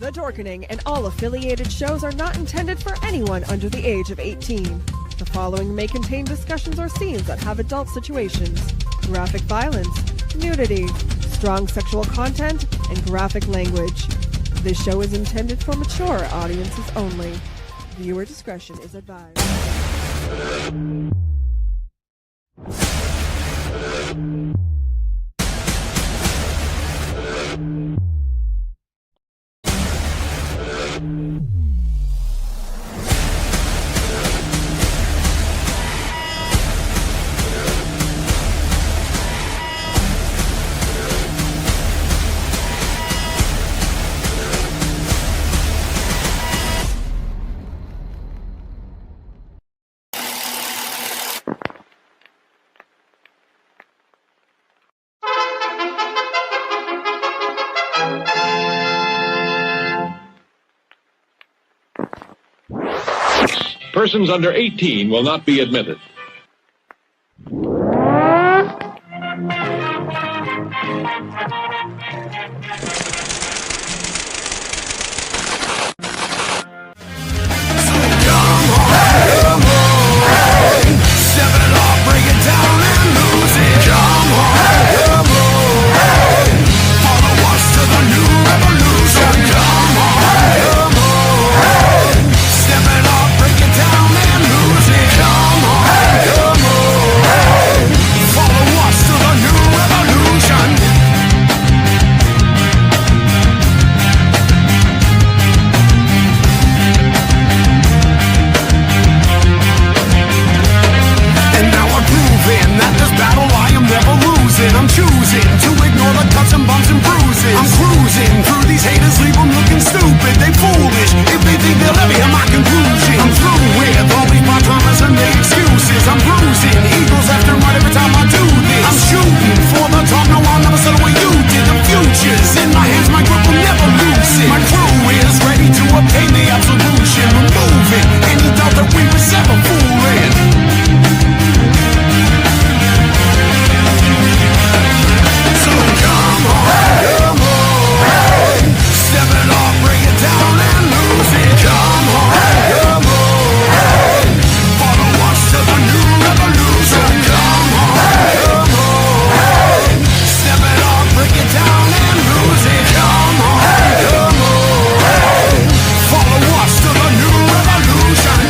The Dorkening and all affiliated shows are not intended for anyone under the age of 18. The following may contain discussions or scenes that have adult situations, graphic violence, nudity, strong sexual content, and graphic language. This show is intended for mature audiences only. Viewer discretion is advised. Persons under 18 will not be admitted. I'm choosing to ignore the cuts and bumps and bruises. I'm cruising through these haters, leave them looking stupid. They foolish if they think they'll ever hear my conclusion. I'm through with all these part-timers and their excuses. I'm bruising eagles left and right every time I do this. I'm shooting for the top, no I'll never settle where you did. The future's in my hands, my grip will never loosen. My crew is ready to obtain the absolution, removing any doubt that we was ever fooling. Step it off, bring it down and lose it. Come on, follow us to the new revolution. Come on, step it off, bring it down and lose it. Come on, follow us to the new revolution.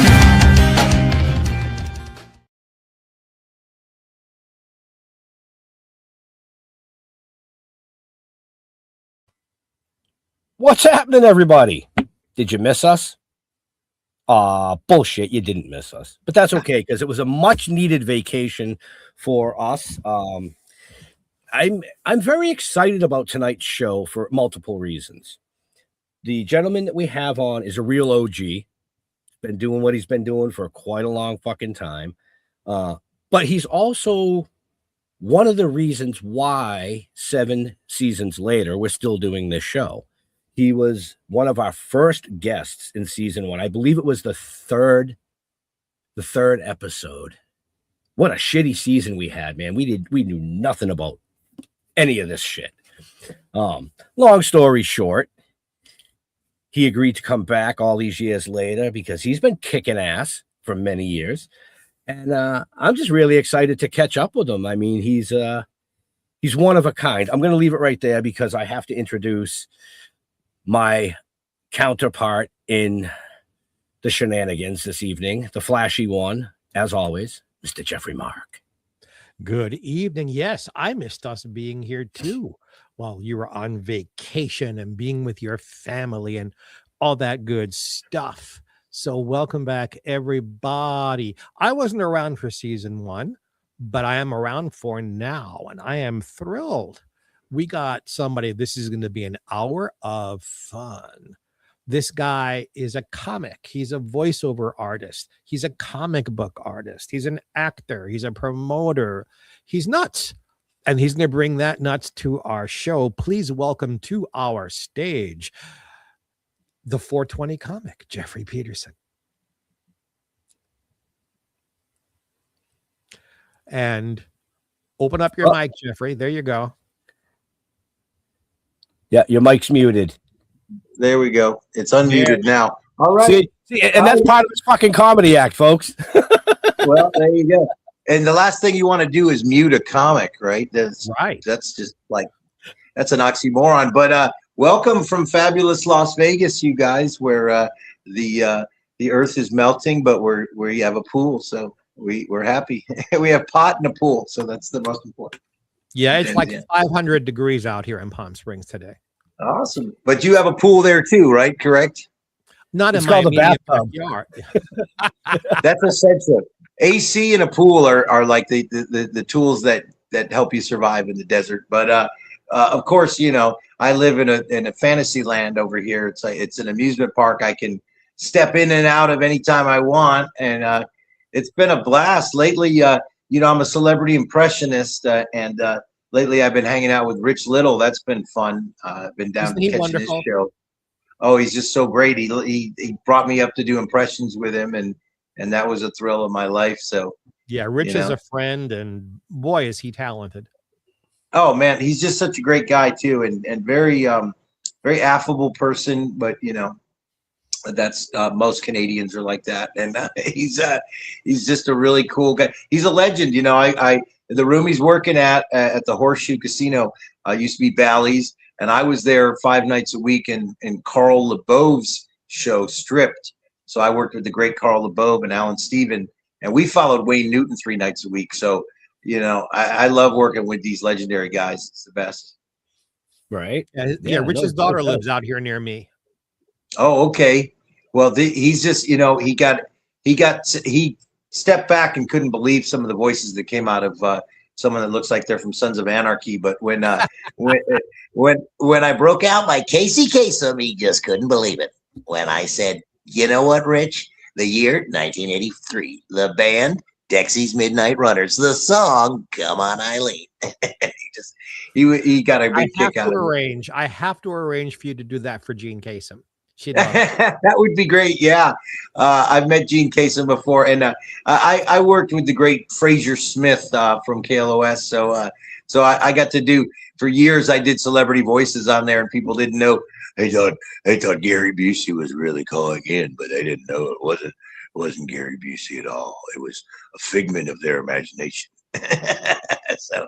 What's happening, everybody? Did you miss us? Bullshit, you didn't miss us. But that's okay, because it was a much-needed vacation for us. I'm very excited about tonight's show for multiple reasons. The gentleman that we have on is a real OG. Been doing what he's been doing for quite a long fucking time. But he's also one of the reasons why 7 seasons later, we're still doing this show. He was one of our first guests in season 1. I believe it was the third episode. What a shitty season we had, man. We knew nothing about any of this shit. Long story short, he agreed to come back all these years later because he's been kicking ass for many years. And I'm just really excited to catch up with him. I mean, he's one of a kind. I'm going to leave it right there because I have to introduce my counterpart in the shenanigans this evening, the flashy one, as always, Mr. Jeffrey Mark. Good evening. Yes, I missed us being here too while you were on vacation and being with your family and all that good stuff. So welcome back, everybody. I wasn't around for season 1, but I am around for now, and I am thrilled. We got somebody, this is going to be an hour of fun. This guy is a comic. He's a voiceover artist. He's a comic book artist. He's an actor. He's a promoter. He's nuts. And he's going to bring that nuts to our show. Please welcome to our stage the 420 comic, Jeffrey Peterson. And open up your mic, Jeffrey. There you go. Yeah, your mic's muted. There we go. It's unmuted now. All right. See, and that's part of his fucking comedy act, folks. Well, there you go. And the last thing you want to do is mute a comic, right? That's Right. That's just like, that's an oxymoron. But welcome from fabulous Las Vegas, you guys, where the earth is melting, but we have a pool, so we're happy. We have pot and a pool, so that's the most important. Yeah, it's like 500 degrees out here in Palm Springs today. Awesome. But you have a pool there too, right? Correct? Not It's in my called a immediate bathtub. backyard. That's essential. AC and a pool are like the tools that help you survive in the desert. But of course, you know, I live in a fantasy land over here. It's an amusement park. I can step in and out of any time I want, and it's been a blast lately. You know, I'm a celebrity impressionist, and lately I've been hanging out with Rich Little. That's been fun. I've been down Isn't he catching his wonderful? show. Oh, he's just so great. He brought me up to do impressions with him, and that was a thrill of my life. So Yeah, Rich You is know? a friend, and boy, is he talented. oh man, he's just such a great guy too, and very very affable person. But you know, that's most Canadians are like that, and he's just a really cool guy. He's a legend. You know, I the room he's working at the Horseshoe Casino used to be Bally's, and I was there 5 nights a week in Carl LeBeau's show Stripped. So I worked with the great Carl LeBeau and Alan Steven, and we followed Wayne Newton 3 nights a week. So you know, I love working with these legendary guys. It's the best. Right. Yeah, Rich's daughter lives out here near me. Oh, okay. Well, he's just, you know, he stepped back and couldn't believe some of the voices that came out of someone that looks like they're from Sons of Anarchy. But when I broke out my Casey Kasem, he just couldn't believe it. When I said, you know what, Rich? The year 1983, the band Dexy's Midnight Runners, the song "Come On Eileen." he got a big kick out of it. I have to arrange for you to do that for Jean Kasem. She'd love it. That would be great. Yeah. I've met Gene Kasem before, and I worked with the great Fraser Smith from KLOS. So I got to do, for years, I did celebrity voices on there, and people didn't know. They thought Gary Busey was really calling in, but they didn't know it wasn't Gary Busey at all. It was a figment of their imagination. So,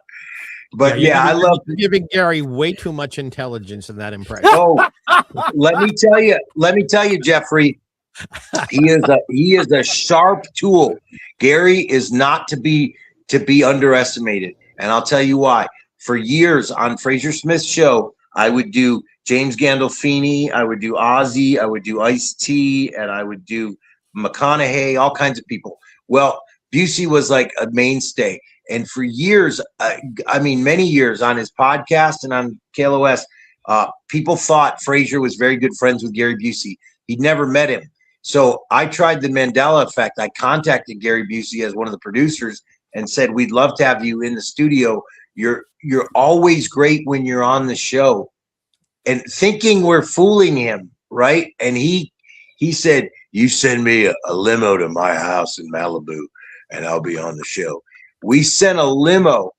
but I love giving Gary way too much intelligence in that impression. Oh, let me tell you, Jeffrey, he is a sharp tool. Gary is not to be underestimated, and I'll tell you why. For years on Fraser Smith's show, I would do James Gandolfini, I would do Ozzy, I would do Ice-T, and I would do McConaughey, all kinds of people. Well, Busey was like a mainstay. And for years, many years on his podcast and on KLOS, people thought Fraser was very good friends with Gary Busey. He'd never met him. So I tried the Mandela effect. I contacted Gary Busey as one of the producers and said, we'd love to have you in the studio. You're always great when you're on the show. And thinking we're fooling him, right? And he said, you send me a limo to my house in Malibu and I'll be on the show. We sent a limo.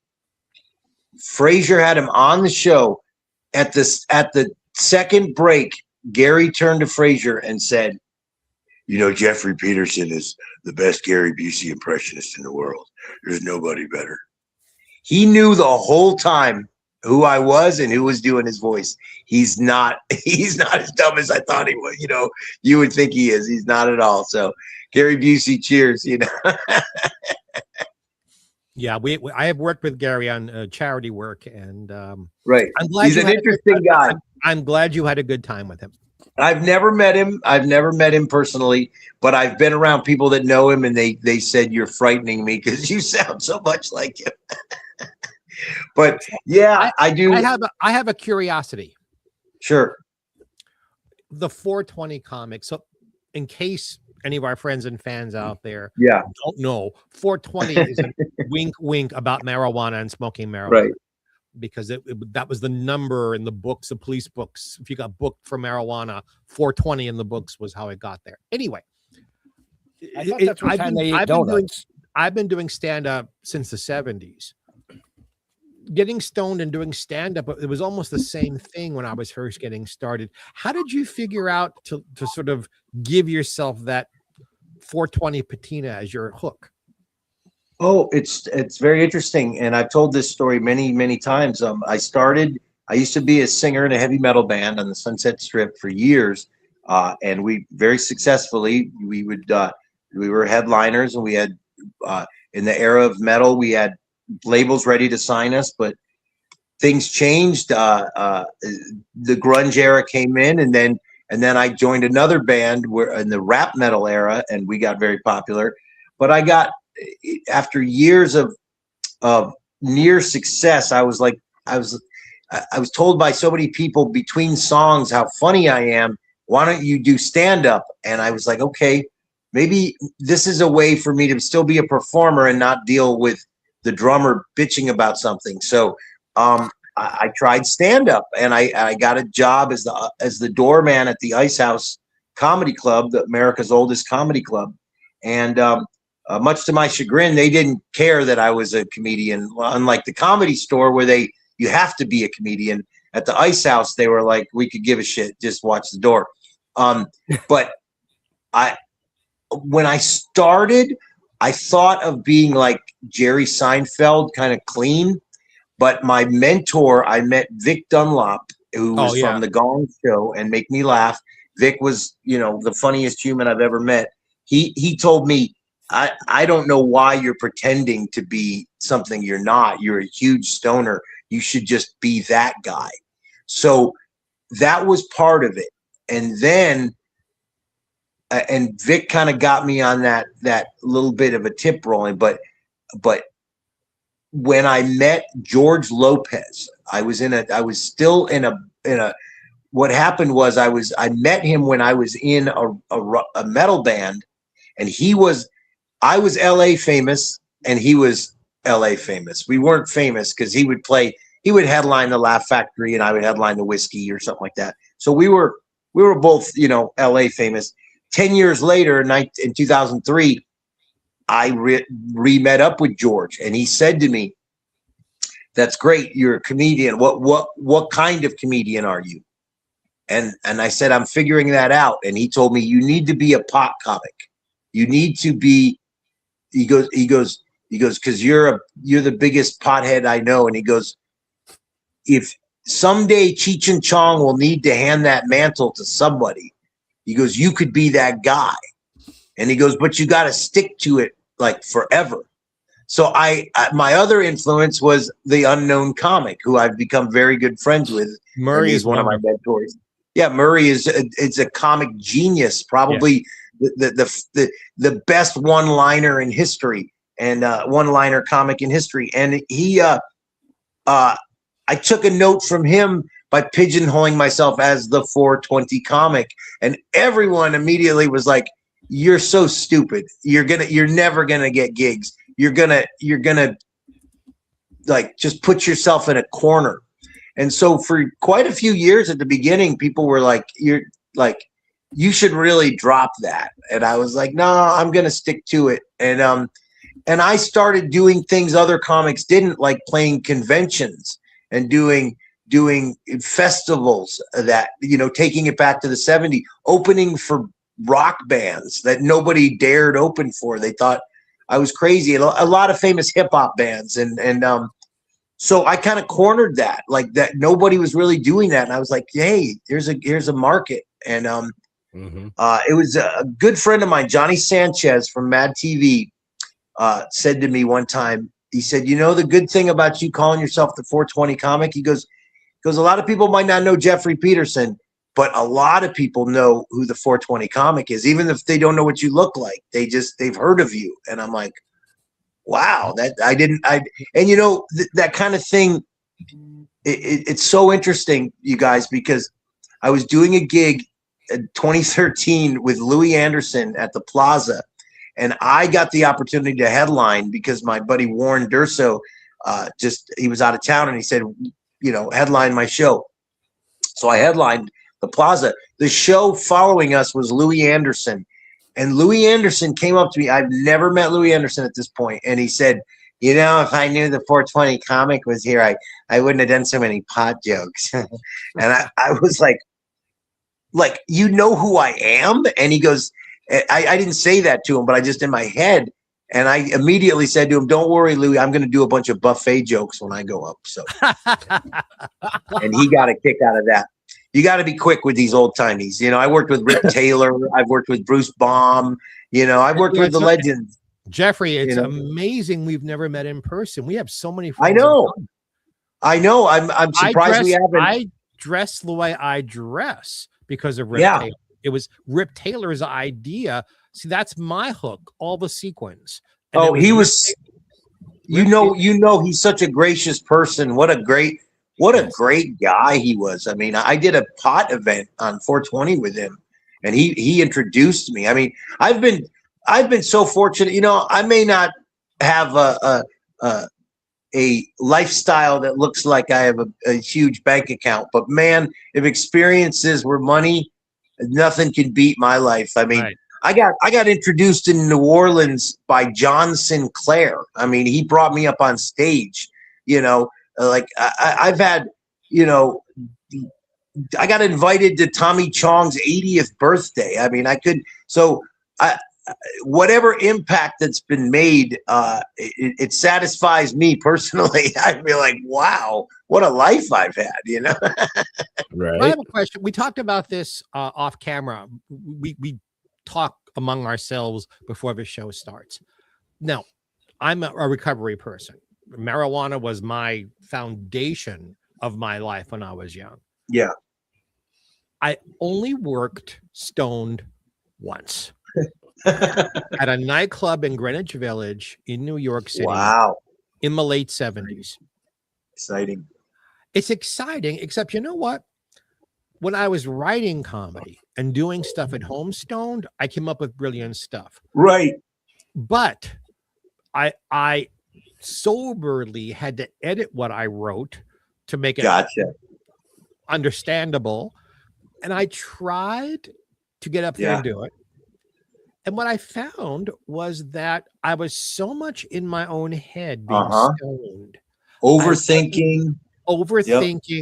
Fraser had him on the show. At the second break, Gary turned to Fraser and said, you know, Jeffrey Peterson is the best Gary Busey impressionist in the world. There's nobody better. He knew the whole time who I was and who was doing his voice. He's not as dumb as I thought he was. You know, you would think he is. He's not at all. So Gary Busey, cheers, you know. Yeah, I have worked with Gary on charity work, and right. I'm glad he's an interesting guy. I'm glad you had a good time with him. I've never met him personally, but I've been around people that know him, and they said you're frightening me because you sound so much like him. But yeah, I do. I have a curiosity. Sure. The 420 comic. So, in case any of our friends and fans out there don't know, 420 is a wink, wink about marijuana and smoking marijuana. Right. Because that was the number in the books, the police books. If you got booked for marijuana, 420 in the books was how it got there. Anyway, I thought that's what time they eat donuts. I've been doing stand-up since the 70s. getting stoned and doing stand-up, it was almost the same thing when I was first getting started. How did you figure out to sort of give yourself that 420 patina as your hook? Oh, it's very interesting, and I've told this story many times. I used to be a singer in a heavy metal band on the Sunset Strip for years, and we very successfully we were headliners, and we had in the era of metal we had labels ready to sign us, but things changed. The grunge era came in, and then I joined another band where in the rap metal era, and we got very popular. But after years of near success, I was told by so many people between songs how funny I am. Why don't you do stand up? And I was like, okay, maybe this is a way for me to still be a performer and not deal with the drummer bitching about something. So I tried stand up, and I got a job as the doorman at the Ice House Comedy Club, America's oldest comedy club, and much to my chagrin, they didn't care that I was a comedian. Unlike the Comedy Store, where you have to be a comedian. At the Ice House, they were like, we could give a shit, just watch the door. But when I started, I thought of being like Jerry Seinfeld, kind of clean. But my mentor, I met Vic Dunlop, who was from The Gong Show and Make Me Laugh. Vic was, the funniest human I've ever met. He told me, I don't know why you're pretending to be something you're not. You're a huge stoner. You should just be that guy. So that was part of it. And then, and Vic kind of got me on that little bit of a tip rolling. But when I met George Lopez, what happened was I met him when I was in a metal band, and I was LA famous and he was LA famous. We weren't famous because he would headline the Laugh Factory and I would headline the Whiskey or something like that. So we were both, LA famous. 10 years later, in 2003, I re-met up with George, and he said to me, "That's great. You're a comedian. What kind of comedian are you?" And I said, "I'm figuring that out." And he told me, "You need to be a pot comic. You need to be." He goes, "Because you're the biggest pothead I know." And he goes, "If someday Cheech and Chong will need to hand that mantle to somebody," he goes, "you could be that guy." And he goes, "But you got to stick to it like forever." So my other influence was the unknown comic, who I've become very good friends with. Murray is one of my mentors. Yeah, Murray is a comic genius, probably the best one-liner in history, and one-liner comic in history. And I took a note from him by pigeonholing myself as the 420 comic, and everyone immediately was like, "You're so stupid. You're never gonna get gigs. You're gonna like just put yourself in a corner." And so for quite a few years at the beginning, people were like, "You should really drop that." And I was like, "No, I'm gonna stick to it." And I started doing things other comics didn't, like playing conventions and doing festivals that, taking it back to the 70s, opening for rock bands that nobody dared open for. They thought I was crazy. And a lot of famous hip hop bands. And so I kind of cornered that, like that nobody was really doing that. And I was like, hey, here's a market. And it was a good friend of mine, Johnny Sanchez from Mad TV, said to me one time, he said, "The good thing about you calling yourself the 420 comic," he goes, a lot of people might not know Jeffrey Peterson, but a lot of people know who the 420 comic is, even if they don't know what you look like. They've heard of you. And I'm like, wow, that kind of thing. It's so interesting, you guys, because I was doing a gig in 2013 with Louis Anderson at the Plaza, and I got the opportunity to headline because my buddy Warren Durso, he was out of town, and he said, headline my show. So I headlined the Plaza. The show following us was Louis Anderson. And Louis Anderson came up to me. I've never met Louis Anderson at this point. And he said, you know, if I knew the 420 comic was here, I wouldn't have done so many pot jokes. And I was like, you know who I am? And he goes, I didn't say that to him, but I just in my head. And I immediately said to him, don't worry, Louis, I'm going to do a bunch of buffet jokes when I go up. So, and he got a kick out of that. You got to be quick with these old timies. You know, I worked with Rip Taylor. I've worked with Bruce Baum. You know, I've worked with the legends. Jeffrey, it's amazing we've never met in person. We have so many friends. I know. I'm surprised we haven't. I dress the way I dress because of Rip Taylor. It was Rip Taylor's idea. See, that's my hook, all the sequins. And he was, you know, he's such a gracious person. What a great guy he was. I mean, I did a pot event on 420 with him, and he introduced me. I mean, I've been so fortunate. You know, I may not have a lifestyle that looks like I have a huge bank account, but man, if experiences were money, nothing can beat my life. I mean, right. I got introduced in New Orleans by John Sinclair. I mean, he brought me up on stage, you know, like I've had, you know, I got invited to Tommy Chong's 80th birthday. I mean, whatever impact that's been made, it satisfies me personally. I feel like, wow, what a life I've had, you know? Right. I have a question. We talked about this off camera. We talk among ourselves before the show starts. Now, I'm a recovery person. Marijuana was my foundation of my life when I was young. Yeah. I only worked stoned once. At a nightclub in Greenwich Village in New York City. Wow. In the late 70s. Exciting. It's exciting, except you know what? When I was writing comedy and doing stuff at home stoned, I came up with brilliant stuff. Right. But I soberly had to edit what I wrote to make it understandable. And I tried to get up there and do it. And what I found was that I was so much in my own head being stoned. Overthinking.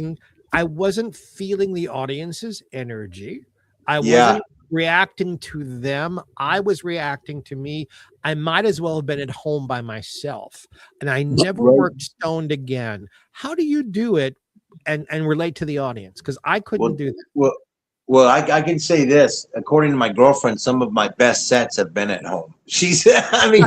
Yep. I wasn't feeling the audience's energy. I wasn't reacting to them. I was reacting to me. I might as well have been at home by myself. And I never worked stoned again. How do you do it and relate to the audience? Because I couldn't do that. Well, I can say this. According to my girlfriend, some of my best sets have been at home. She's definitely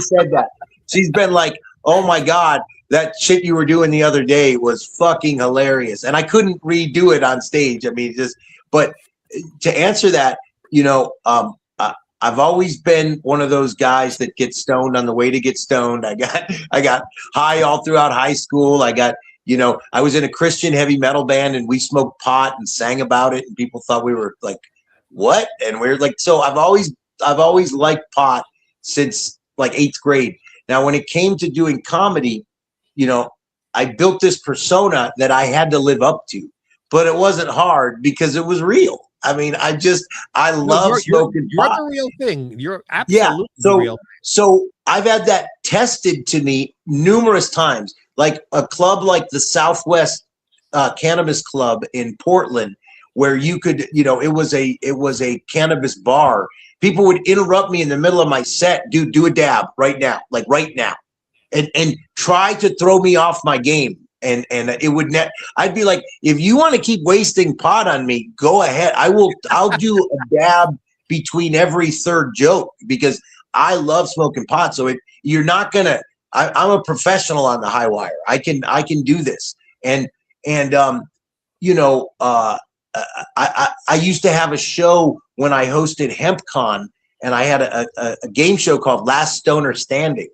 said that. She's been like, oh my God, that shit you were doing the other day was fucking hilarious. And I couldn't redo it on stage. I mean, but to answer that, you know, I've always been one of those guys that gets stoned on the way to get stoned. I got high all throughout high school. You know, I was in a Christian heavy metal band and we smoked pot and sang about it, and people thought we were like, what? And we're like, so I've always liked pot since like 8th grade. Now, when it came to doing comedy, you know, I built this persona that I had to live up to, but it wasn't hard because it was real. I mean, I love smoking pot. You're the real thing. You're absolutely real. So I've had that tested to me numerous times. Like a club like the Southwest Cannabis Club in Portland, where you could, you know, it was a cannabis bar. People would interrupt me in the middle of my set, dude, do a dab right now, like right now, and try to throw me off my game. And it would I'd be like, if you want to keep wasting pot on me, go ahead. I'll do a dab between every third joke because I love smoking pot. So you're not gonna. I'm a professional on the high wire. I can do this. And you know, I used to have a show when I hosted HempCon, and I had a game show called Last Stoner Standing.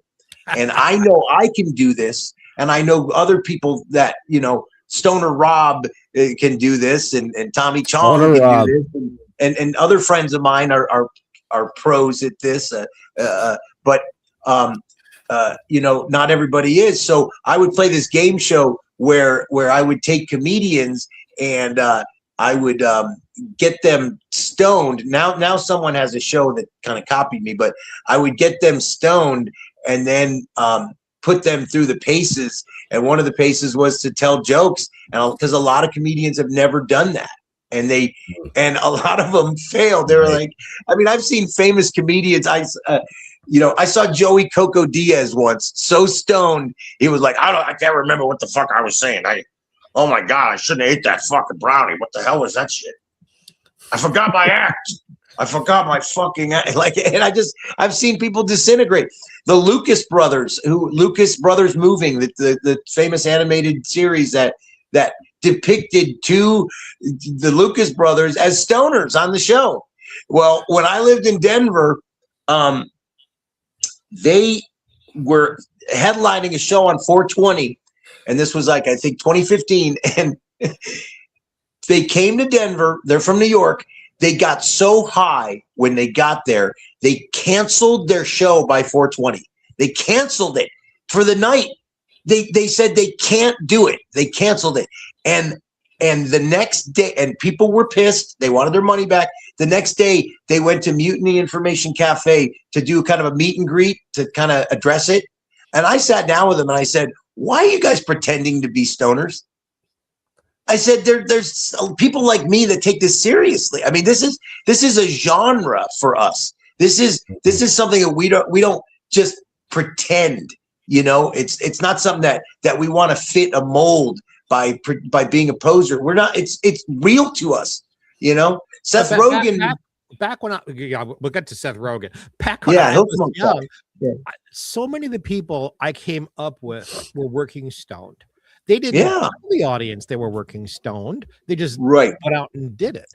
And I know I can do this, and I know other people that, you know, Stoner Rob can do this, and Tommy Chong can do this, and other friends of mine are pros at this. But you know, not everybody is. So I would play this game show where I would take comedians and get them stoned. Now someone has a show that kind of copied me, but I would get them stoned and then put them through the paces. And one of the paces was to tell jokes, and because a lot of comedians have never done that, and a lot of them failed. They were like, I mean, I've seen famous comedians. I saw Joey Coco Diaz once, so stoned he was like, I can't remember what the fuck I was saying. Oh my God, I shouldn't have ate that fucking brownie. What the hell was that shit? I forgot my act. I forgot my fucking act. And I've seen people disintegrate. The Lucas Brothers Moving, the famous animated series that depicted the Lucas brothers as stoners on the show. Well, when I lived in Denver, they were headlining a show on 420. And this was I think 2015. And they came to Denver. They're from New York. They got so high when they got there, they canceled their show by 420. They canceled it for the night. They said they can't do it. They canceled it. And the next day, and people were pissed. They wanted their money back. The next day, they went to Mutiny Information Cafe to do kind of a meet and greet to kind of address it. And I sat down with them and I said, why are you guys pretending to be stoners? I said, there's people like me that take this seriously. I mean, this is a genre for us. This is something that we don't just pretend. It's not something that we want to fit a mold by being a poser. We're not. It's real to us. Seth Rogen. Back when we'll get to Seth Rogen. Back when I was young, so many of the people I came up with were working stoned. They didn't tell the audience they were working stoned. They just went out and did it.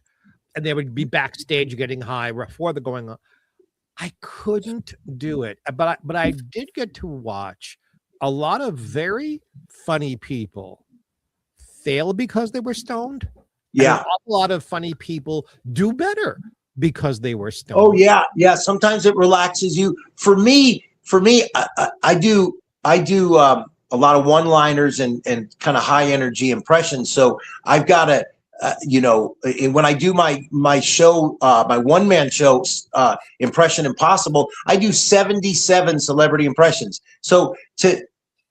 And they would be backstage getting high before the going on. I couldn't do it. But I did get to watch a lot of very funny people fail because they were stoned. Yeah. And a lot of funny people do better because they were stoned. Oh, yeah. Yeah. Sometimes it relaxes you. For me, I do a lot of one-liners and kind of high energy impressions. So I've got to, when I do my show, my one-man show, Impression Impossible, I do 77 celebrity impressions. So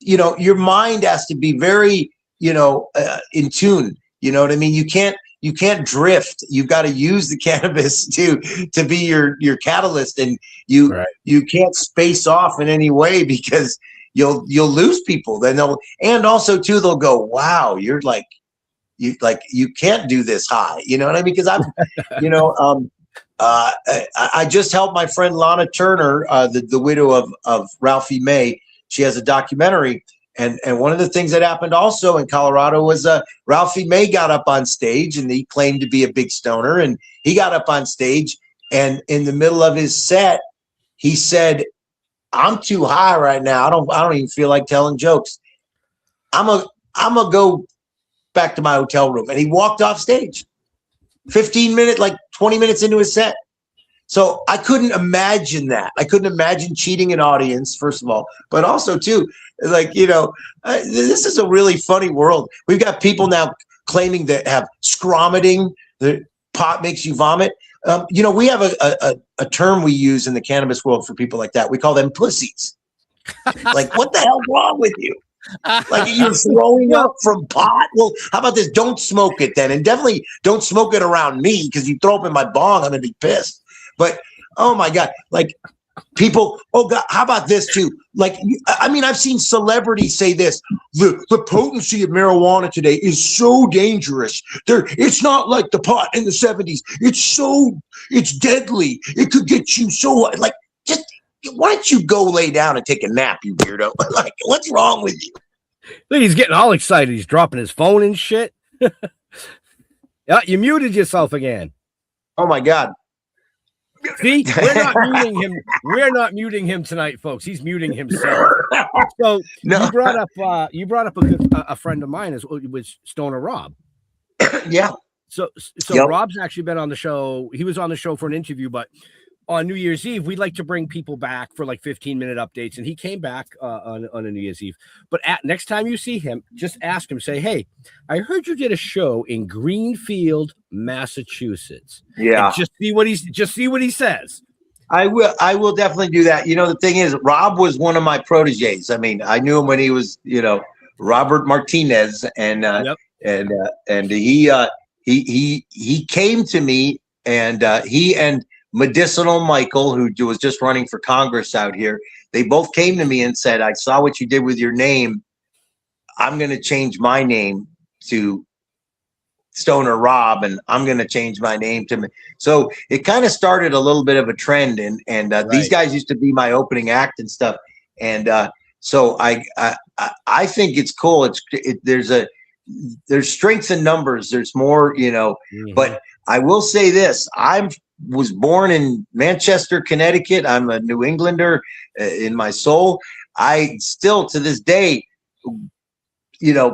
your mind has to be very, in tune. You know what I mean? You can't drift. You've got to use the cannabis to be your catalyst, and you can't space off in any way because you'll lose people. Then they'll go, wow, you can't do this high. You know what I mean? Because I just helped my friend Lana Turner, the widow of Ralphie May. She has a documentary. And one of the things that happened also in Colorado was Ralphie May got up on stage and he claimed to be a big stoner, and he got up on stage and in the middle of his set, he said, I'm too high right now. I don't even feel like telling jokes. I'm gonna go back to my hotel room. And he walked off stage 20 minutes into his set. So I couldn't imagine that. I couldn't imagine cheating an audience, first of all, but also too, this is a really funny world. We've got people now claiming that have scromiting, the pot makes you vomit. We have a term we use in the cannabis world for people like that. We call them pussies. Like, what the hell's wrong with you? Like, you're throwing up from pot? Well, how about this? Don't smoke it then. And definitely don't smoke it around me, because you throw up in my bong, I'm going to be pissed. But, oh my God, like people, oh God, how about this too? Like, I mean, I've seen celebrities say this, the potency of marijuana today is so dangerous. It's not like the pot in the 70s. It's deadly. It could get you so, like, just, why don't you go lay down and take a nap, you weirdo? Like, what's wrong with you? Look, he's getting all excited. He's dropping his phone and shit. Yeah, you muted yourself again. Oh my God. See, we're not muting him tonight, folks. He's muting himself. So no. You brought up a friend of mine, was Stoner Rob. Yeah. So yep. Rob's actually been on the show. He was on the show for an interview, but on New Year's Eve, we like to bring people back for like 15-minute updates. And he came back on a New Year's Eve. But next time you see him, just ask him, say, hey, I heard you did a show in Greenfield, Massachusetts. Yeah. And just see what he says. I will definitely do that. You know, the thing is, Rob was one of my proteges. I mean, I knew him when he was, Robert Martinez, and he came to me, and he and Medicinal Michael, who was just running for Congress out here, they both came to me and said, I saw what you did with your name. I'm going to change my name to Stoner Rob, and I'm going to change my name to me. So it kind of started a little bit of a trend, and right. These guys used to be my opening act and stuff. And so I think it's cool. There's strength in numbers. There's more, Mm-hmm. But I will say this: I was born in Manchester, Connecticut. I'm a New Englander in my soul. I still, to this day,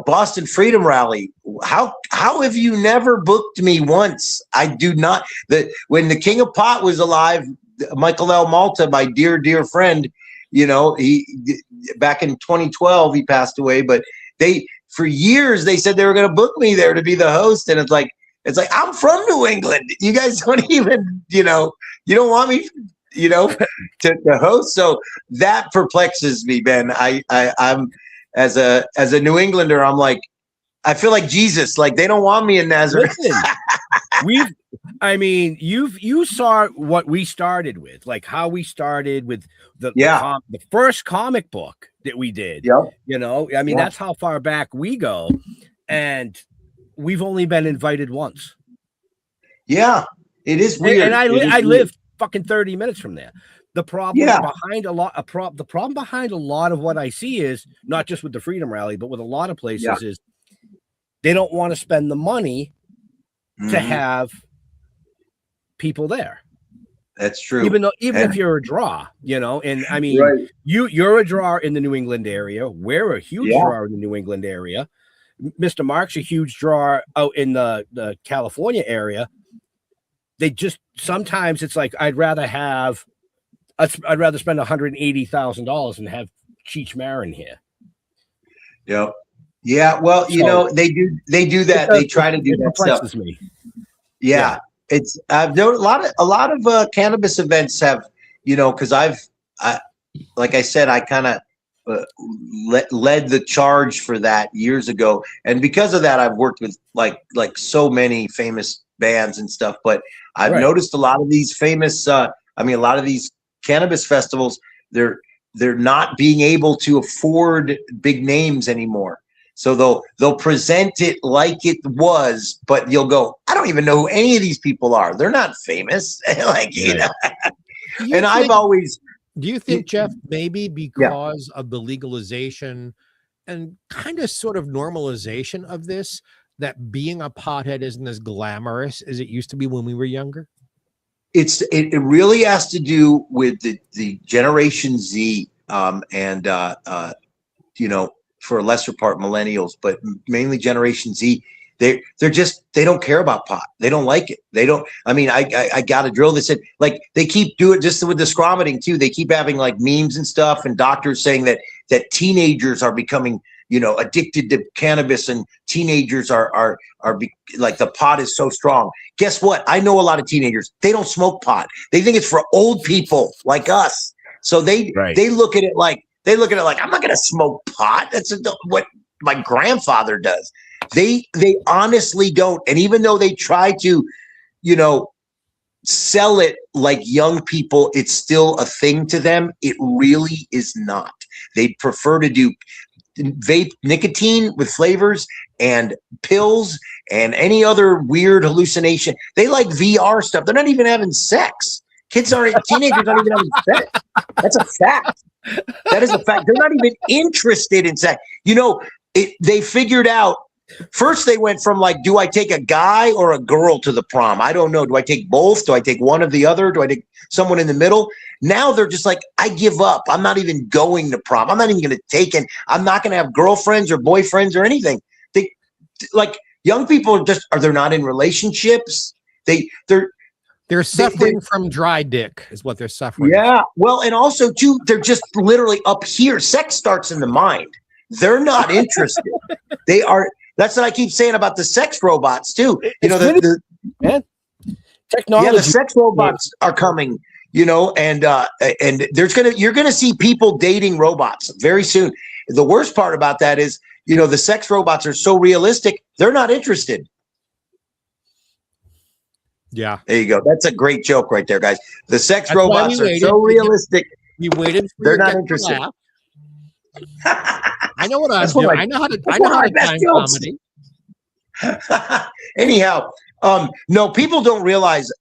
Boston Freedom Rally. How have you never booked me once? I do not. When the King of Pot was alive, Michael L. Malta, my dear friend, he back in 2012 he passed away. But for years they said they were going to book me there to be the host, and it's like I'm from New England. You guys don't even you don't want me to host. So that perplexes me, Ben. I'm as a New Englander, I'm like, I feel like Jesus. Like they don't want me in Nazareth. Listen, you saw what we started with, like how we started with the first comic book that we did. Yep. That's how far back we go, and we've only been invited once. Yeah, it is weird. And I live fucking 30 minutes from there. The problem behind a lot of what I see is not just with the Freedom Rally, but with a lot of places is they don't want to spend the money to have people there. That's true. Even if you're a draw, and I mean, right. You're a draw in the New England area. We're a huge draw in the New England area. Mr. Mark's a huge draw out in the California area. They just, sometimes it's like, I'd rather spend $180,000 and have Cheech Marin here. Yep. Yeah. Well, they do that. They try to do that stuff. Me. Yeah. It's, I've known a lot of cannabis events have, cause like I said, I kind of led the charge for that years ago. And because of that, I've worked with like so many famous bands and stuff, but I've noticed a lot of these famous, a lot of these cannabis festivals, they're not being able to afford big names anymore. So they'll present it like it was, but you'll go, I don't even know who any of these people are. They're not famous. And I've always. Do you think, Jeff, maybe because of the legalization and kind of sort of normalization of this, that being a pothead isn't as glamorous as it used to be when we were younger? It really has to do with the Generation Z, for a lesser part millennials, but mainly Generation Z. They don't care about pot. They don't like it. They don't. I got a drill that said, like, they keep doing just with the scromiting too. They keep having like memes and stuff, and doctors saying that teenagers are becoming addicted to cannabis, and teenagers are like, the pot is so strong. Guess what? I know a lot of teenagers. They don't smoke pot. They think it's for old people like us. So they look at it like I'm not going to smoke pot. That's what my grandfather does. They honestly don't. And even though they try to, sell it like young people, it's still a thing to them. It really is not. They prefer to do vape nicotine with flavors and pills and any other weird hallucination. They like VR stuff. They're not even having sex. Teenagers aren't even having sex. That's a fact. That is a fact. They're not even interested in sex. They figured out, first they went from like, do I take a guy or a girl to the prom? I don't know. Do I take both? Do I take one of the other? Do I take someone in the middle? Now they're just like, I give up. I'm not even going to prom. I'm not even going to take it. I'm not going to have girlfriends or boyfriends or anything. They like, young people they're not in relationships. They're suffering from dry dick, is what they're suffering. Yeah. Well, and also too, they're just literally up here. Sex starts in the mind. They're not interested. They are. That's what I keep saying about the sex robots too. You know, man, technology. Yeah, the sex robots are coming. You know, and you're gonna see people dating robots very soon. The worst part about that is, you know, the sex robots are so realistic, they're not interested. Yeah. There you go. That's a great joke right there, guys. The sex robots are so realistic. You waited for they're not interested. I know what I'm doing. I know how to time comedy. Anyhow, no, people don't realize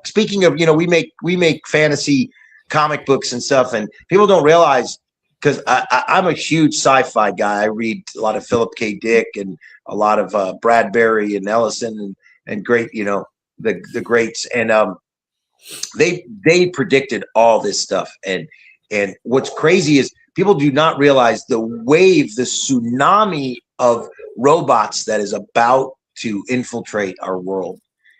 speaking of, we make fantasy comic books and stuff, and people don't realize, because I'm a huge sci-fi guy. I read a lot of Philip K. Dick and a lot of Bradbury and Ellison and great, the greats. And they predicted all this stuff. And what's crazy is people do not realize the wave, the tsunami of robots that is about to infiltrate our world.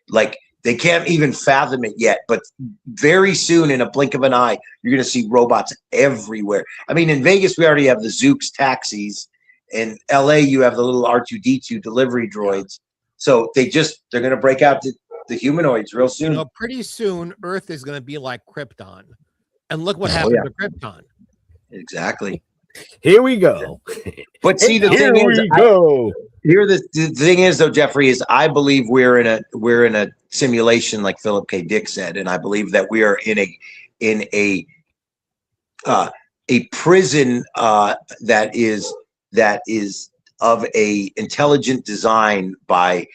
Like, they can't even fathom it yet, but very soon, in a blink of an eye, you're going to see robots everywhere. I mean, in Vegas, we already have the Zooks taxis. In LA, you have the little R2D2 delivery droids. So they're going to break out the humanoids real soon. Pretty soon, Earth is going to be like Krypton. And look what happened to Krypton. Exactly. Here we go. But see, the thing is, though, Jeffrey, is I believe we're in a simulation, like Philip K. Dick said, and I believe that we are in a prison that is of a intelligent design by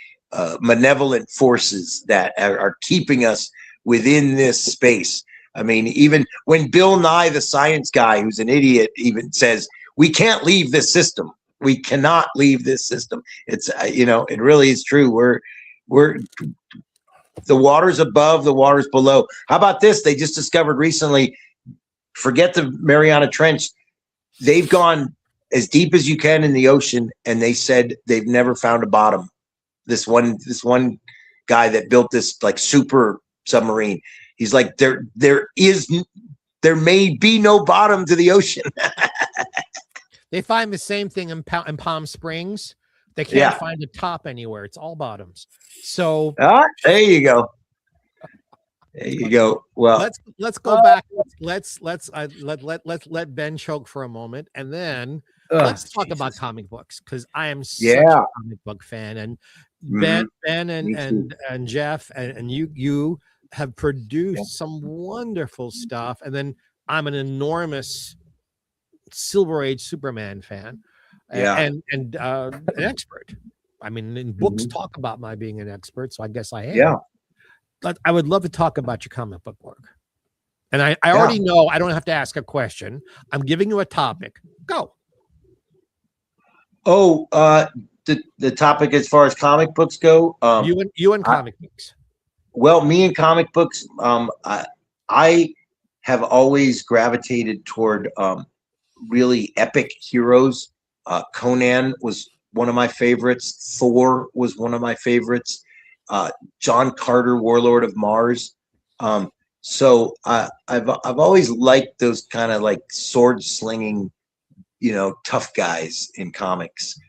malevolent forces that are keeping us within this space. I mean, even when Bill Nye, the science guy, who's an idiot, even says, we can't leave this system. We cannot leave this system. It's, it really is true. We're the water's above, the water's below. How about this? They just discovered recently, forget the Mariana Trench. They've gone as deep as you can in the ocean, and they said they've never found a bottom. This one guy that built this like super submarine, he's like, there may be no bottom to the ocean. They find the same thing in Palm Springs. They can't find a top anywhere. It's all bottoms. So there you go. There you go. Well, let's go back. Let's let Ben choke for a moment, and then let's talk about comic books, because I am such a comic book fan, and Ben and Jeff and you have produced some wonderful stuff, and then I'm an enormous Silver Age Superman fan, and an expert. I mean, in books talk about my being an expert, so I guess I am. Yeah. But I would love to talk about your comic book work. And I already know I don't have to ask a question. I'm giving you a topic. Go. Oh, the topic as far as comic books go. You and comic books. Well, me and comic books. I have always gravitated toward really epic heroes. Conan was one of my favorites. Thor was one of my favorites. John Carter, Warlord of Mars. So I've always liked those kind of like sword slinging, tough guys in comics.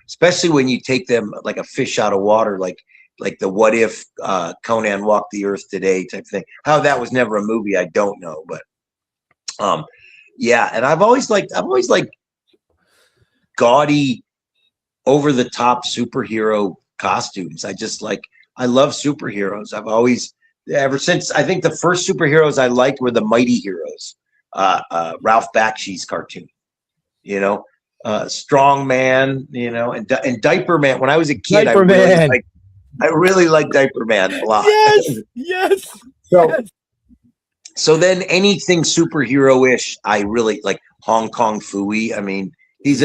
Especially when you take them like a fish out of water, like the What If Conan Walked the Earth Today type thing. How that was never a movie, I don't know, but and I've always liked gaudy, over the top superhero costumes. I love superheroes. I've always, ever since, I think the first superheroes I liked were the Mighty Heroes, Ralph Bakshi's cartoon, Strong Man, and Diaper Man. When I was a kid, I really liked Diaper Man a lot. Yes. So then anything superhero-ish, I really like. Hong Kong Phooey. I mean, he's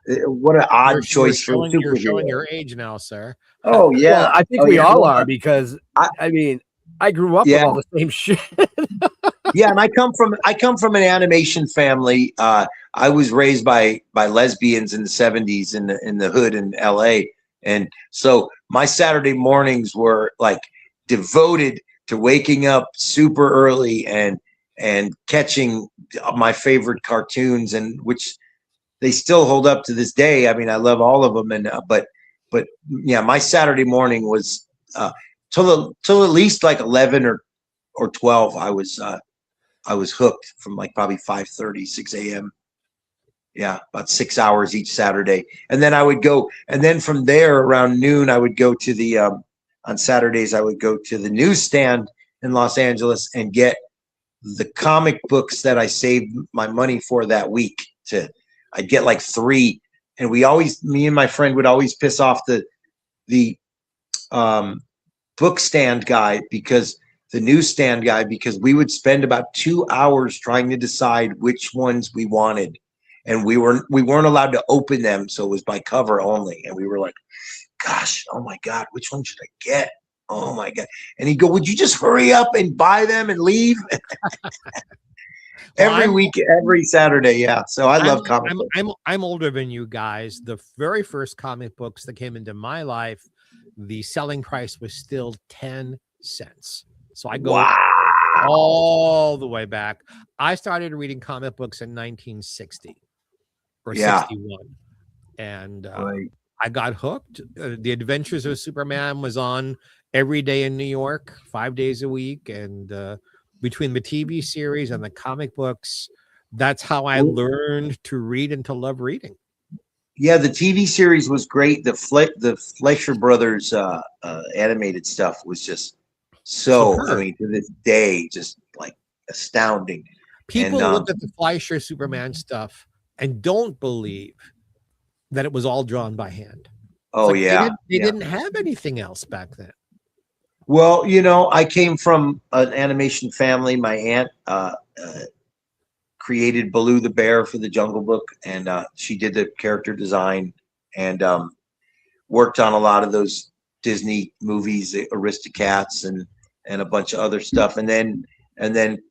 what an odd choice for a superhero. You're showing your age now, sir. Oh yeah, well, I think we all are, because I grew up with all the same shit. And I come from an animation family. I was raised by lesbians in the 70s in the hood in LA, and so my Saturday mornings were like devoted waking up super early and catching my favorite cartoons, and which they still hold up to this day. I mean, I love all of them, and but yeah, my Saturday morning was till at least like 11 or 12. I was hooked from like probably 5:30, 6 a.m. Yeah, about 6 hours each Saturday. And then I would go, and then from there around noon, I would go to the, on Saturdays, I would go to the newsstand in Los Angeles and get the comic books that I saved my money for that week. I'd get like 3. And me and my friend would always piss off the bookstand guy, because the newsstand guy, because we would spend about 2 hours trying to decide which ones we wanted. And we weren't allowed to open them, so it was by cover only. And we were like, gosh, oh my God, which one should I get? Oh my God. And he'd go, would you just hurry up and buy them and leave? Every week, every Saturday. Yeah. So I love comic books. I'm older than you guys. The very first comic books that came into my life, the selling price was still 10 cents. So I go all the way back. I started reading comic books in 1960 or 61. And I got hooked. The Adventures of Superman was on every day in New York, 5 days a week. And between the TV series and the comic books, that's how I learned to read and to love reading. Yeah, the TV series was great. The Fleischer Brothers animated stuff was just I mean, to this day, just like astounding. People look at the Fleischer Superman stuff and don't believe that it was all drawn by hand. Oh, yeah. They didn't have anything else back then. Well, you know, I came from an animation family. My aunt created Baloo the Bear for the Jungle Book, and she did the character design and worked on a lot of those Disney movies, Aristocats and a bunch of other stuff. And then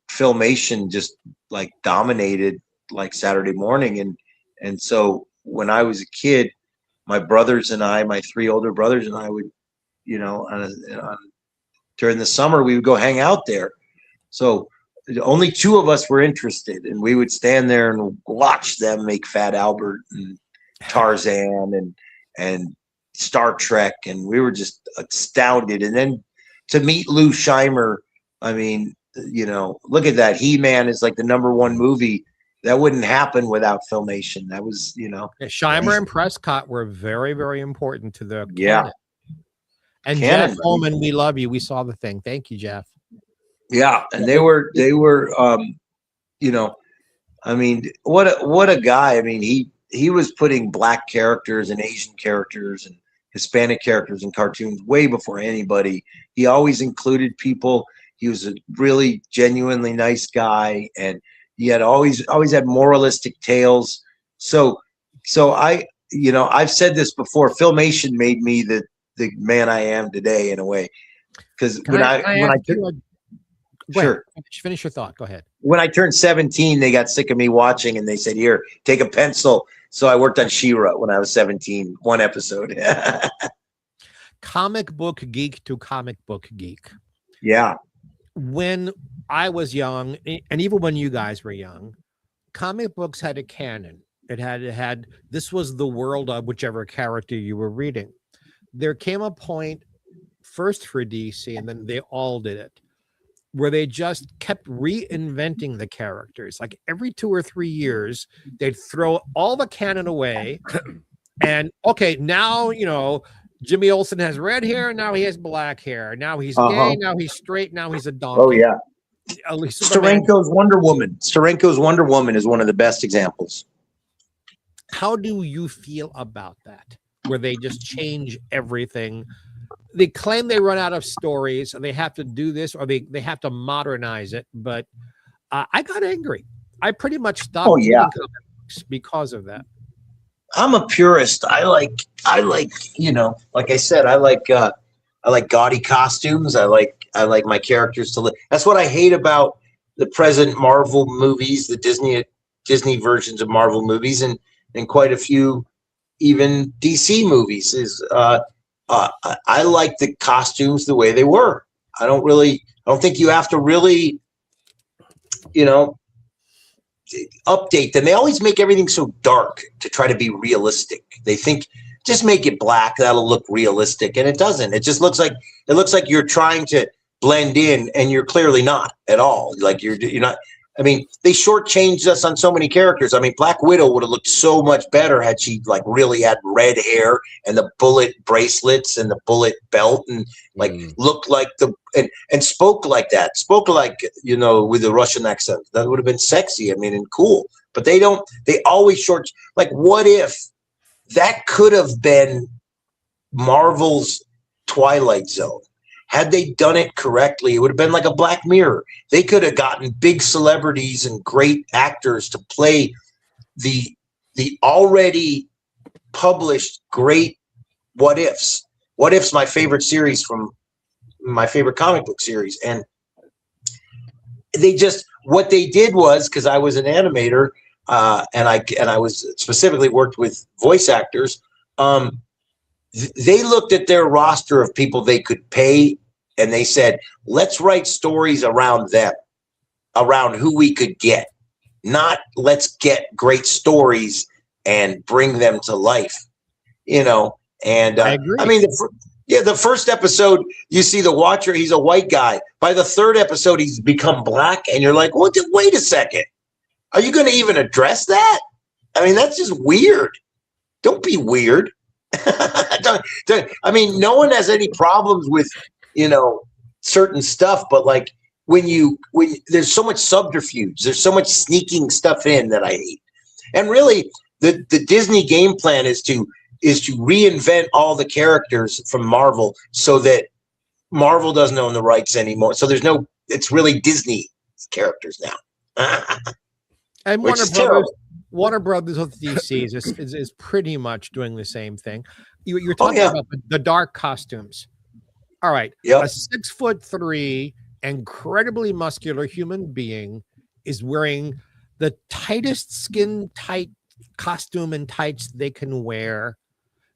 Filmation just like dominated like Saturday morning. And so when I was a kid, my brothers and I, my 3 older brothers and I would, you know, during the summer, we would go hang out there. So only 2 of us were interested, and we would stand there and watch them make Fat Albert and Tarzan and Star Trek. And we were just astounded. And then to meet Lou Scheimer, I mean, you know, look at that. He-Man is like the #1 movie. That wouldn't happen without Filmation. That was, you know. Scheimer and Prescott were very, very important to the canon. And Jeff Holman, we love you. We saw the thing. Thank you, Jeff. Yeah, and they were you know, I mean, what a guy. I mean, he was putting Black characters and Asian characters and Hispanic characters in cartoons way before anybody. He always included people. He was a really genuinely nice guy, and he had always had moralistic tales. So I, you know, I've said this before. Filmation made me the man I am today in a way, because Sure. Finish your thought. Go ahead. When I turned 17, they got sick of me watching, and they said, "Here, take a pencil." So I worked on She-Ra when I was 17, 1 episode. Comic book geek to comic book geek. Yeah. When I was young, and even when you guys were young, comic books had a canon. It had this was the world of whichever character you were reading. There came a point first for DC, and then they all did it, where they just kept reinventing the characters. Like every 2 or 3 years, they'd throw all the canon away. And okay, now, you know, Jimmy Olsen has red hair. Now he has black hair. Now he's gay. Now he's straight. Now he's a donkey. Oh, yeah. Steranko's Wonder Woman. Steranko's Wonder Woman is one of the best examples. How do you feel about that? Where they just change everything? They claim they run out of stories, and they have to do this, or they have to modernize it. But I got angry. I pretty much stopped reading comics because of that. I'm a purist. I like, you know, like I said, I like gaudy costumes. I like my characters to live. That's what I hate about the present Marvel movies, the Disney versions of Marvel movies, and quite a few even DC movies is I like the costumes the way they were. I don't really I don't think you have to really, you know, update them. They always make everything so dark to try to be realistic. They think just make it black, that'll look realistic, and it doesn't. It just looks like you're trying to blend in, and you're clearly not at all. Like you're not. I mean, they shortchanged us on so many characters. I mean, Black Widow would have looked so much better had she like really had red hair and the bullet bracelets and the bullet belt and like looked like and spoke like that. Spoke like, you know, with a Russian accent. That would have been sexy. I mean, and cool. But they don't. They always like, what if that could have been Marvel's Twilight Zone? Had they done it correctly, it would have been like a Black Mirror. They could have gotten big celebrities and great actors to play the already published great What Ifs. What If's my favorite series from my favorite comic book series. And they just, what they did was, because I was an animator and I was specifically worked with voice actors, they looked at their roster of people they could pay, and they said, let's write stories around them, around who we could get, not let's get great stories and bring them to life, you know. And I mean, the first episode, you see the Watcher, he's a white guy. By the third episode, he's become black, and you're like, well, wait a second. Are you going to even address that? I mean, that's just weird. Don't be weird. I mean, no one has any problems with, you know, certain stuff, but like when there's so much subterfuge, there's so much sneaking stuff in that I hate. And really, the Disney game plan is to reinvent all the characters from Marvel so that Marvel doesn't own the rights anymore. So it's really Disney characters now. And Warner Brothers with DC is pretty much doing the same thing. You're talking about the dark costumes. All right. Yep. A 6'3", incredibly muscular human being is wearing the tightest skin tight costume and tights they can wear.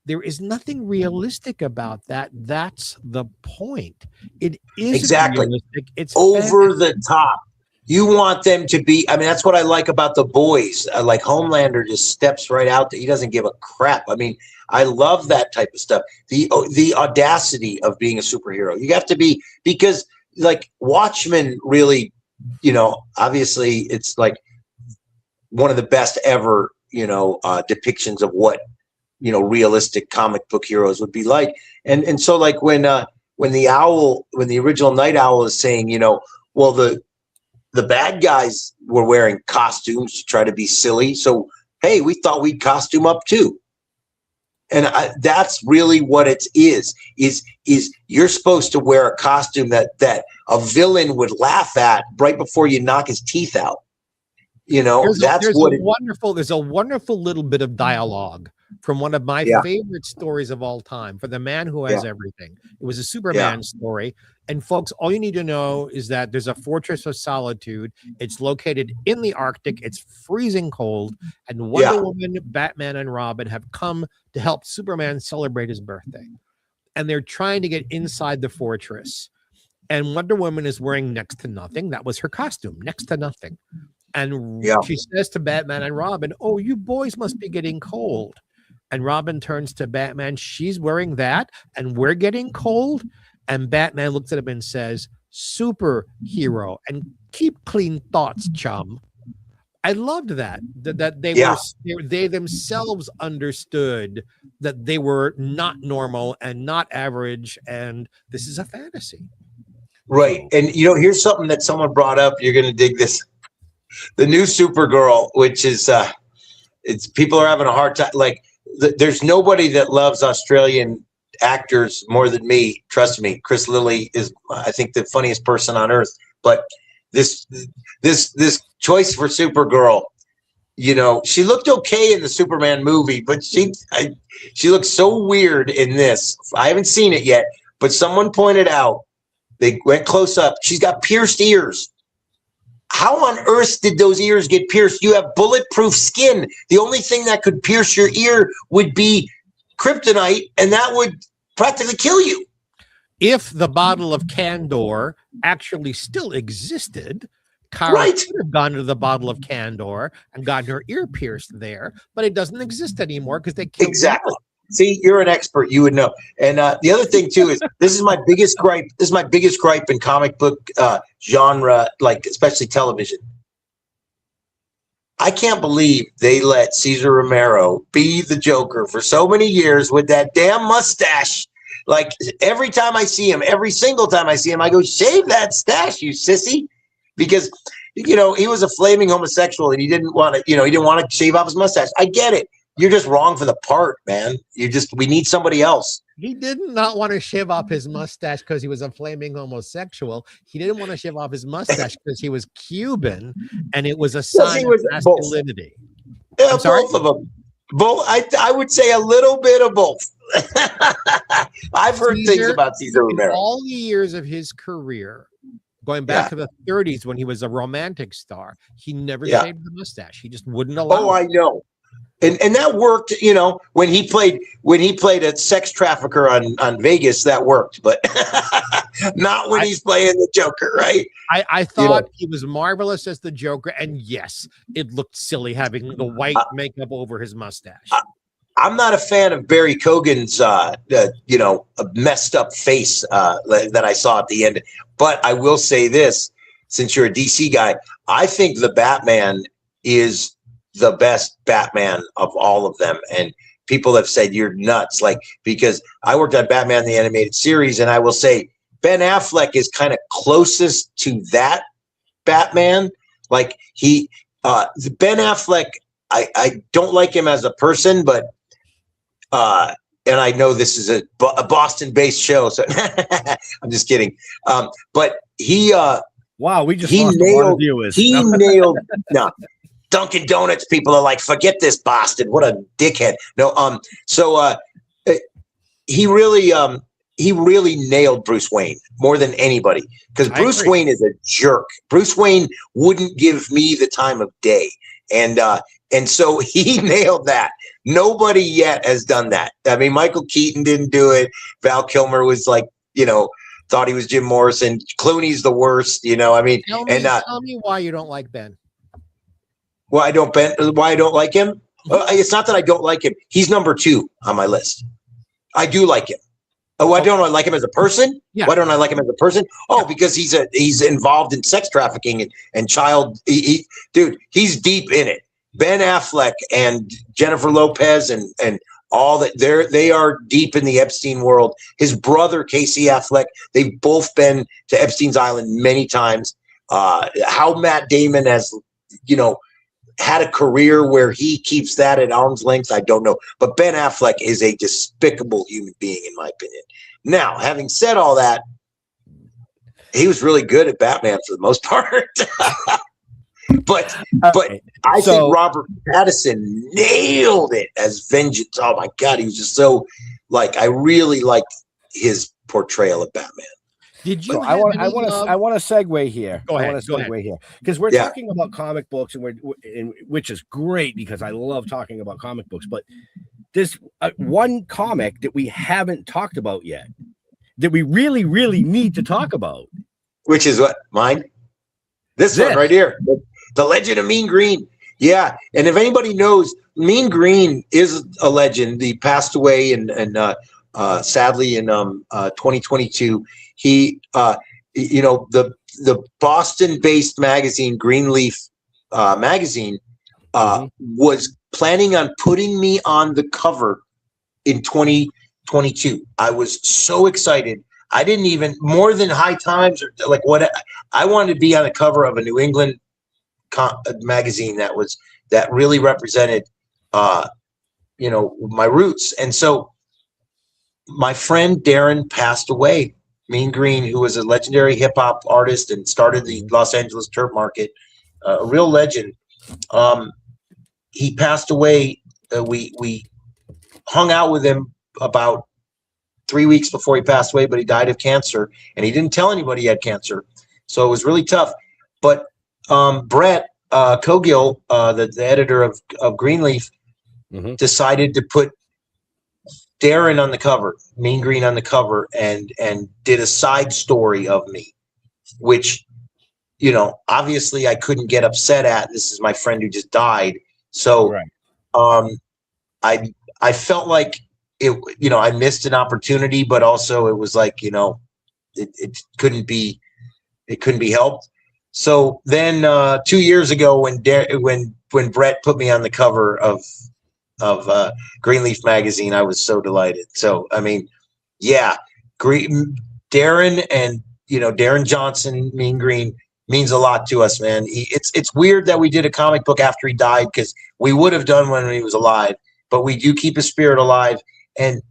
There is nothing realistic about that. That's the point. It is exactly realistic. It's over the top. You want them to be, I mean, that's what I like about The Boys. Like Homelander just steps right out there. He doesn't give a crap. I mean, I love that type of stuff. The audacity of being a superhero. You have to be, because like Watchmen really, you know, obviously it's like one of the best ever, you know, depictions of what, you know, realistic comic book heroes would be like. And so like when the original Night Owl is saying, you know, well, the bad guys were wearing costumes to try to be silly. So, hey, we thought we'd costume up too. And that's really what it is you're supposed to wear a costume that a villain would laugh at right before you knock his teeth out. You know, there's a wonderful little bit of dialogue from one of my favorite stories of all time, For the Man Who Has Everything. It was a Superman story. And folks, all you need to know is that there's a fortress of solitude. It's located in the Arctic. It's freezing cold. And Wonder Woman, Batman, and Robin have come to help Superman celebrate his birthday. And they're trying to get inside the fortress. And Wonder Woman is wearing next to nothing. That was her costume, next to nothing. And she says to Batman and Robin, oh, you boys must be getting cold. And Robin turns to Batman. She's wearing that, and we're getting cold. And Batman looks at him and says, superhero, and keep clean thoughts, chum. I loved that they themselves understood that they were not normal and not average, and this is a fantasy. Right. And, you know, here's something that someone brought up. You're going to dig this. The new Supergirl, which is, people are having a hard time. Like, there's nobody that loves Australian actors more than me. Trust me. Chris Lilly is, I think, the funniest person on earth. But this choice for Supergirl, you know, she looked okay in the Superman movie, but she looks so weird in this. I haven't seen it yet, but someone pointed out, they went close up, she's got pierced ears. How on earth did those ears get pierced? You have bulletproof skin. The only thing that could pierce your ear would be kryptonite, and that would practically kill you. if the bottle of Candor actually still existed, Cara Right. could have gone to the bottle of Candor and gotten her ear pierced there, but it doesn't exist anymore because they killed Exactly. the See, you're an expert. You would know. And the other thing too is this is my biggest gripe. This is my biggest gripe in comic book genre, like especially television. I can't believe they let Cesar Romero be the Joker for so many years with that damn mustache. Like every time I see him, every single time I see him, I go, shave that stash, you sissy. Because, you know, he was a flaming homosexual and he didn't want to, you know, he didn't want to shave off his mustache. I get it. You're just wrong for the part, man. We need somebody else. He did not want to shave off his mustache because he was a flaming homosexual. He didn't want to shave off his mustache because he was Cuban and it was a sign of masculinity. Yeah, both of them. Both. I would say a little bit of both. I've heard things about Cesar Romero. All the years of his career, going back to the 30s when he was a romantic star, he never shaved the mustache. He just wouldn't allow it. I know. And that worked, you know, when he played a sex trafficker on Vegas, that worked, but not when he's playing the Joker, right? I thought he was marvelous as the Joker, and yes, it looked silly having the white makeup over his mustache. I'm not a fan of Barry Kogan's, messed up face that I saw at the end. But I will say this, since you're a DC guy, I think the Batman is the best Batman of all of them. And people have said you're nuts, like, because I worked on Batman the Animated Series, and I will say Ben Affleck is kind of closest to that Batman. Like Ben Affleck, I don't like him as a person, but and I know this is a Boston-based show, so I'm just kidding. But he wow, we just lost a lot of viewers. He nailed no. Dunkin' Donuts people are like, forget this Boston. What a dickhead. No, he really nailed Bruce Wayne more than anybody, because Bruce Wayne is a jerk. Bruce Wayne wouldn't give me the time of day. And so he nailed that. Nobody yet has done that. I mean, Michael Keaton didn't do it. Val Kilmer was like, thought he was Jim Morrison. Clooney's the worst, I mean. Tell me why you don't like Ben. Why I don't like him? It's not that I don't like him. He's number 2 on my list. I do like him. Why don't I like him as a person? Yeah. Why don't I like him as a person? Oh, because he's involved in sex trafficking and child. Dude, he's deep in it. Ben Affleck and Jennifer Lopez and all that, they are deep in the Epstein world. His brother Casey Affleck, they've both been to Epstein's Island many times. How Matt Damon has, had a career where he keeps that at arm's length, I don't know. But Ben Affleck is a despicable human being, in my opinion. Now, having said all that, he was really good at Batman for the most part. But I think Robert Pattinson nailed it as Vengeance. Oh my God, he was just so I really liked his portrayal of Batman. Did you? So I want to segue here. Go ahead. I want to segue here because we're talking about comic books, and which is great because I love talking about comic books. But there's one comic that we haven't talked about yet that we really, really need to talk about. Which is what? Mine? This one right here. The Legend of Mean Green. Yeah. And if anybody knows, Mean Green is a legend. He passed away and sadly in 2022. He, the Boston-based magazine, Greenleaf magazine, was planning on putting me on the cover in 2022. I was so excited. I didn't even, more than High Times or I wanted to be on the cover of a New England magazine that really represented, my roots. And so my friend Darren passed away. Mean Green, who was a legendary hip hop artist and started the Los Angeles Turf Market, a real legend. He passed away. We hung out with him about 3 weeks before he passed away, but he died of cancer, and he didn't tell anybody he had cancer. So it was really tough. But Brett Cogill, the editor of Greenleaf, decided to put Darren on the cover, Mean Green on the cover, and did a side story of me, which, you know, obviously I couldn't get upset at. This is my friend who just died. So I felt like it, you know, I missed an opportunity, but also it was like, you know, it couldn't be helped. So then 2 years ago when Brett put me on the cover of Greenleaf magazine, I was so delighted. So I mean, yeah, Darren and, you know, Darren Johnson, Mean Green, means a lot to us, man. It's weird that we did a comic book after he died, because we would have done one when he was alive, but we do keep his spirit alive. And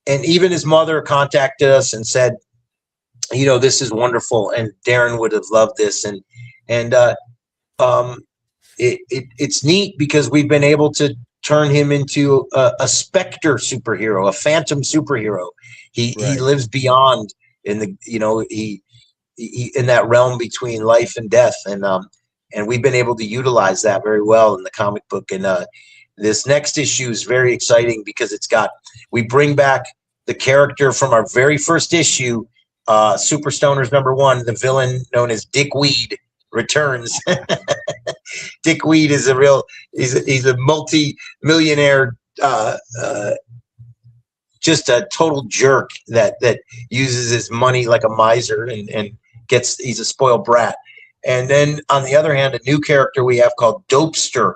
even his mother contacted us and said, you know, this is wonderful, and Darren would have loved this. And it's neat because we've been able to turn him into a specter superhero, a phantom superhero. He lives beyond in the, you know, he in that realm between life and death, and we've been able to utilize that very well in the comic book. And this next issue is very exciting because we bring back the character from our very first issue, Super Stoners #1, the villain known as Dick Weed returns. Dick Weed is he's a multi-millionaire, just a total jerk that uses his money like a miser and he's a spoiled brat. And then on the other hand, a new character we have called Dopester,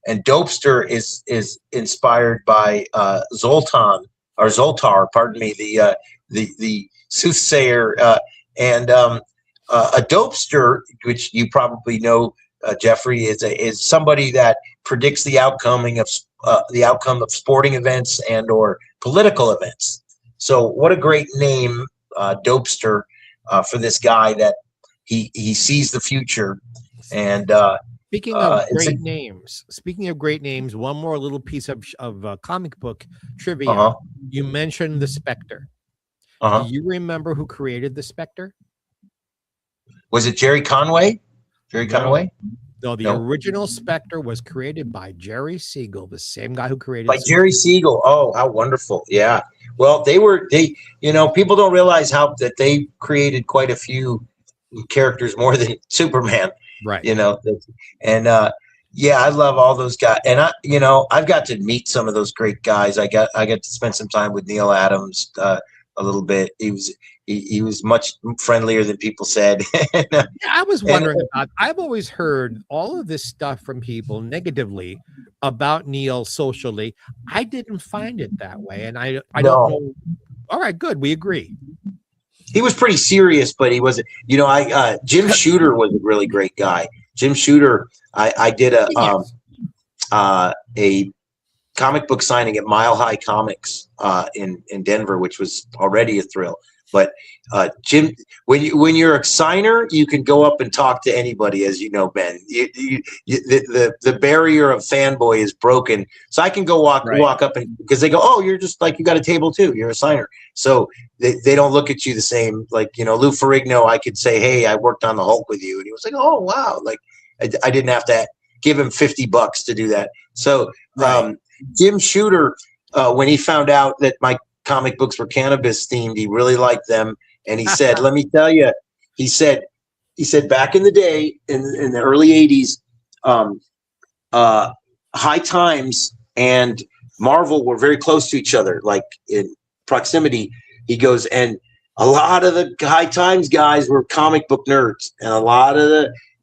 and Dopester is inspired by Zoltar, pardon me, the soothsayer, and a Dopester, which you probably know, Jeffrey, is somebody that predicts the outcome of sporting events and or political events. So what a great name, Dopester, for this guy that he sees the future. And speaking of great names, one more little piece of comic book trivia. You mentioned the Spectre. Do you remember who created the Spectre? Was it Jerry Conway? Conway? No, the original Spectre was created by Jerry Siegel, the same guy who created Jerry Siegel. Oh, how wonderful. Yeah. Well, you know, people don't realize that they created quite a few characters more than Superman. Right. You know, and yeah, I love all those guys. And I've got to meet some of those great guys. I got to spend some time with Neil Adams a little bit. He was much friendlier than people said. Yeah, I was wondering I've always heard all of this stuff from people negatively about Neil socially. I didn't find it that way. And I don't know. All right, good. We agree. He was pretty serious, but he wasn't, you know, Jim Shooter was a really great guy. Jim Shooter, I did a comic book signing at Mile High Comics in Denver, which was already a thrill. But Jim, when you're a signer, you can go up and talk to anybody, as you know, Ben. The barrier of fanboy is broken, so I can go walk up, and because they go, oh, you're just like, you got a table too, you're a signer, so they don't look at you the same. Like, you know, Lou Ferrigno, I could say, hey, I worked on the Hulk with you, and he was like, oh wow, like I didn't have to give him $50 to do that. So Jim Shooter, when he found out that my comic books were cannabis themed, he really liked them, and he said, let me tell you, he said back in the day, in the early 80s, High Times and Marvel were very close to each other, like in proximity. He goes, and a lot of the High Times guys were comic book nerds, and a lot of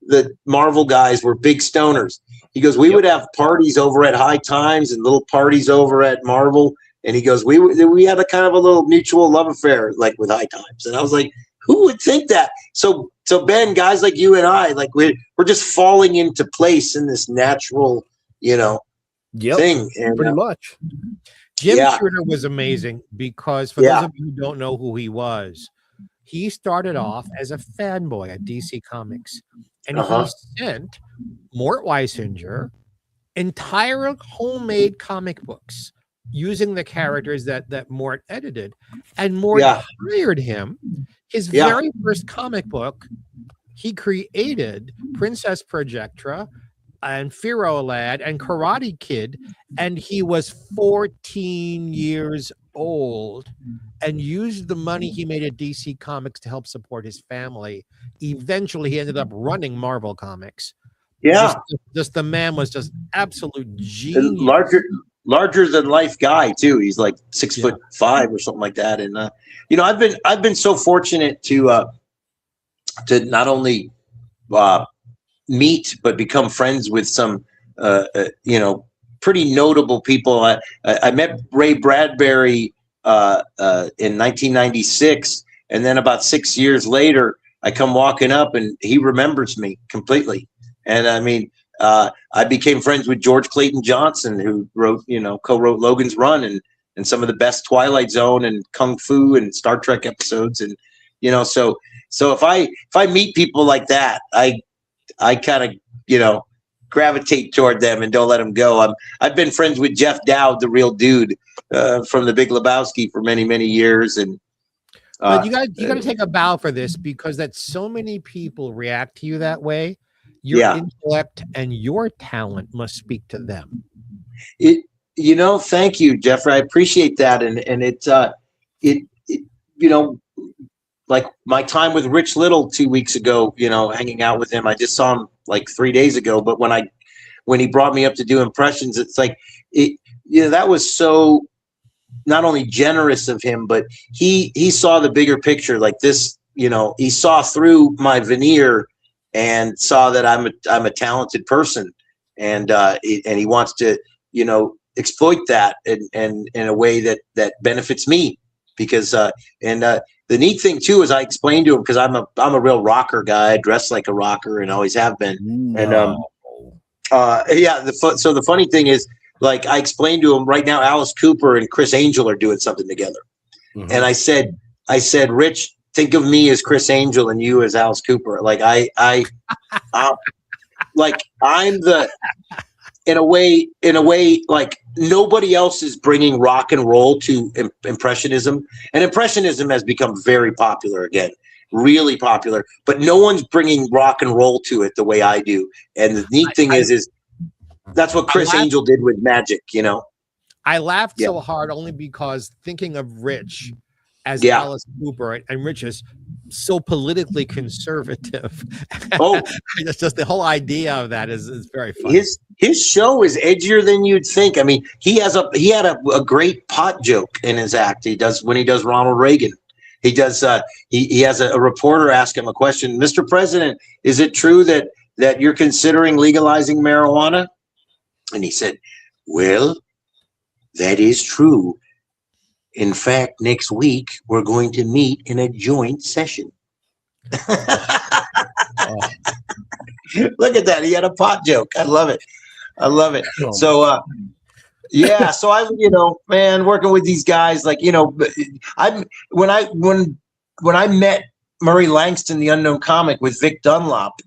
the Marvel guys were big stoners. He goes, we would have parties over at High Times and little parties over at Marvel. And he goes, we had a kind of a little mutual love affair, like with High Times. And I was like, who would think that? So Ben, guys like you and I, like we're just falling into place in this natural, you know, thing. And, pretty much. Jim Shooter was amazing because for those of you who don't know who he was, he started off as a fanboy at DC Comics. And he sent Mort Weisinger entire homemade comic books using the characters that Mort edited, and Mort hired him. His very first comic book, he created Princess Projectra and Firo Lad and Karate Kid, and he was 14 years old and used the money he made at DC Comics to help support his family. Eventually, he ended up running Marvel Comics. Yeah. Just the man was just absolute genius. Larger than life guy too. He's like 6'5" or something like that. And I've been so fortunate to not only meet but become friends with some pretty notable people. I met Ray Bradbury in 1996, and then about 6 years later, I come walking up and he remembers me completely. And I mean, I became friends with George Clayton Johnson, who co-wrote Logan's Run and some of the best Twilight Zone and Kung Fu and Star Trek episodes. And so if I meet people like that, I kind of gravitate toward them and don't let them go. I've been friends with Jeff Dowd, the real dude, from The Big Lebowski for many years. And but you got to take a bow for this, because that so many people react to you that way. Your intellect and your talent must speak to them. Thank you, Jeffrey. I appreciate that. And like my time with Rich Little 2 weeks ago, hanging out with him. I just saw him like 3 days ago, but when he brought me up to do impressions, it's like, that was so not only generous of him, but he saw the bigger picture like this, he saw through my veneer and saw that I'm a talented person, and he wants to, exploit that and in a way that benefits me, because the neat thing too is I explained to him, because I'm a real rocker guy. I dress like a rocker and always have been. No. And so the funny thing is, like, I explained to him right now, Alice Cooper and Chris Angel are doing something together. Mm-hmm. And I said, Rich, think of me as Chris Angel and you as Alice Cooper. Like like I'm the, in a way, like nobody else is bringing rock and roll to impressionism, and impressionism has become very popular again, really popular, but no one's bringing rock and roll to it the way I do. And the neat thing is that's what Chris Angel did with Magic, I laughed so hard only because thinking of Rich as Alice Cooper, and Rich is so politically conservative. Oh, it's just the whole idea of that is very funny. His show is edgier than you'd think. I mean, he had a great pot joke in his act. He does when he does Ronald Reagan. He does. He has a reporter ask him a question. Mr. President, is it true that you're considering legalizing marijuana? And he said, well, that is true. In fact, next week, we're going to meet in a joint session. Look at that. He had a pot joke. I love it. So, so I, man, working with these guys, like, when I met Murray Langston, the Unknown Comic, with Vic Dunlop,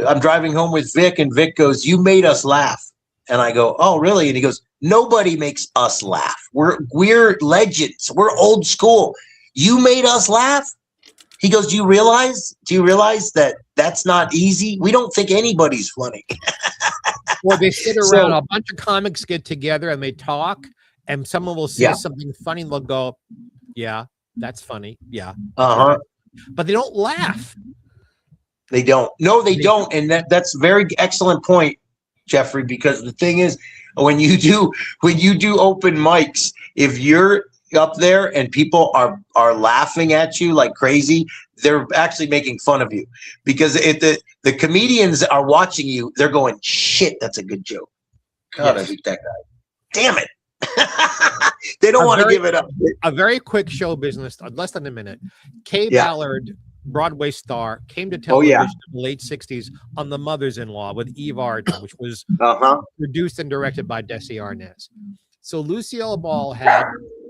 I'm driving home with Vic, and Vic goes, you made us laugh. And I go, oh, really? And he goes, nobody makes us laugh. We're legends. We're old school. You made us laugh? He goes, do you realize that that's not easy? We don't think anybody's funny. Well, they sit around, a bunch of comics get together and they talk, and someone will say something funny and they'll go, yeah, that's funny. Yeah. Uh-huh. But they don't laugh. They don't. No, they don't. And that's a very excellent point, Jeffrey, because the thing is, when you do open mics, if you're up there and people are laughing at you like crazy, they're actually making fun of you, because if the comedians are watching you, they're going, shit, that's a good joke. God, I beat that guy. Damn it. They don't want to give it up. A very quick show business, less than a minute. Kay Ballard, Broadway star, came to television in the late 60s on The Mothers-in-Law with Eve Arden, which was produced and directed by Desi Arnaz. So Lucille Ball had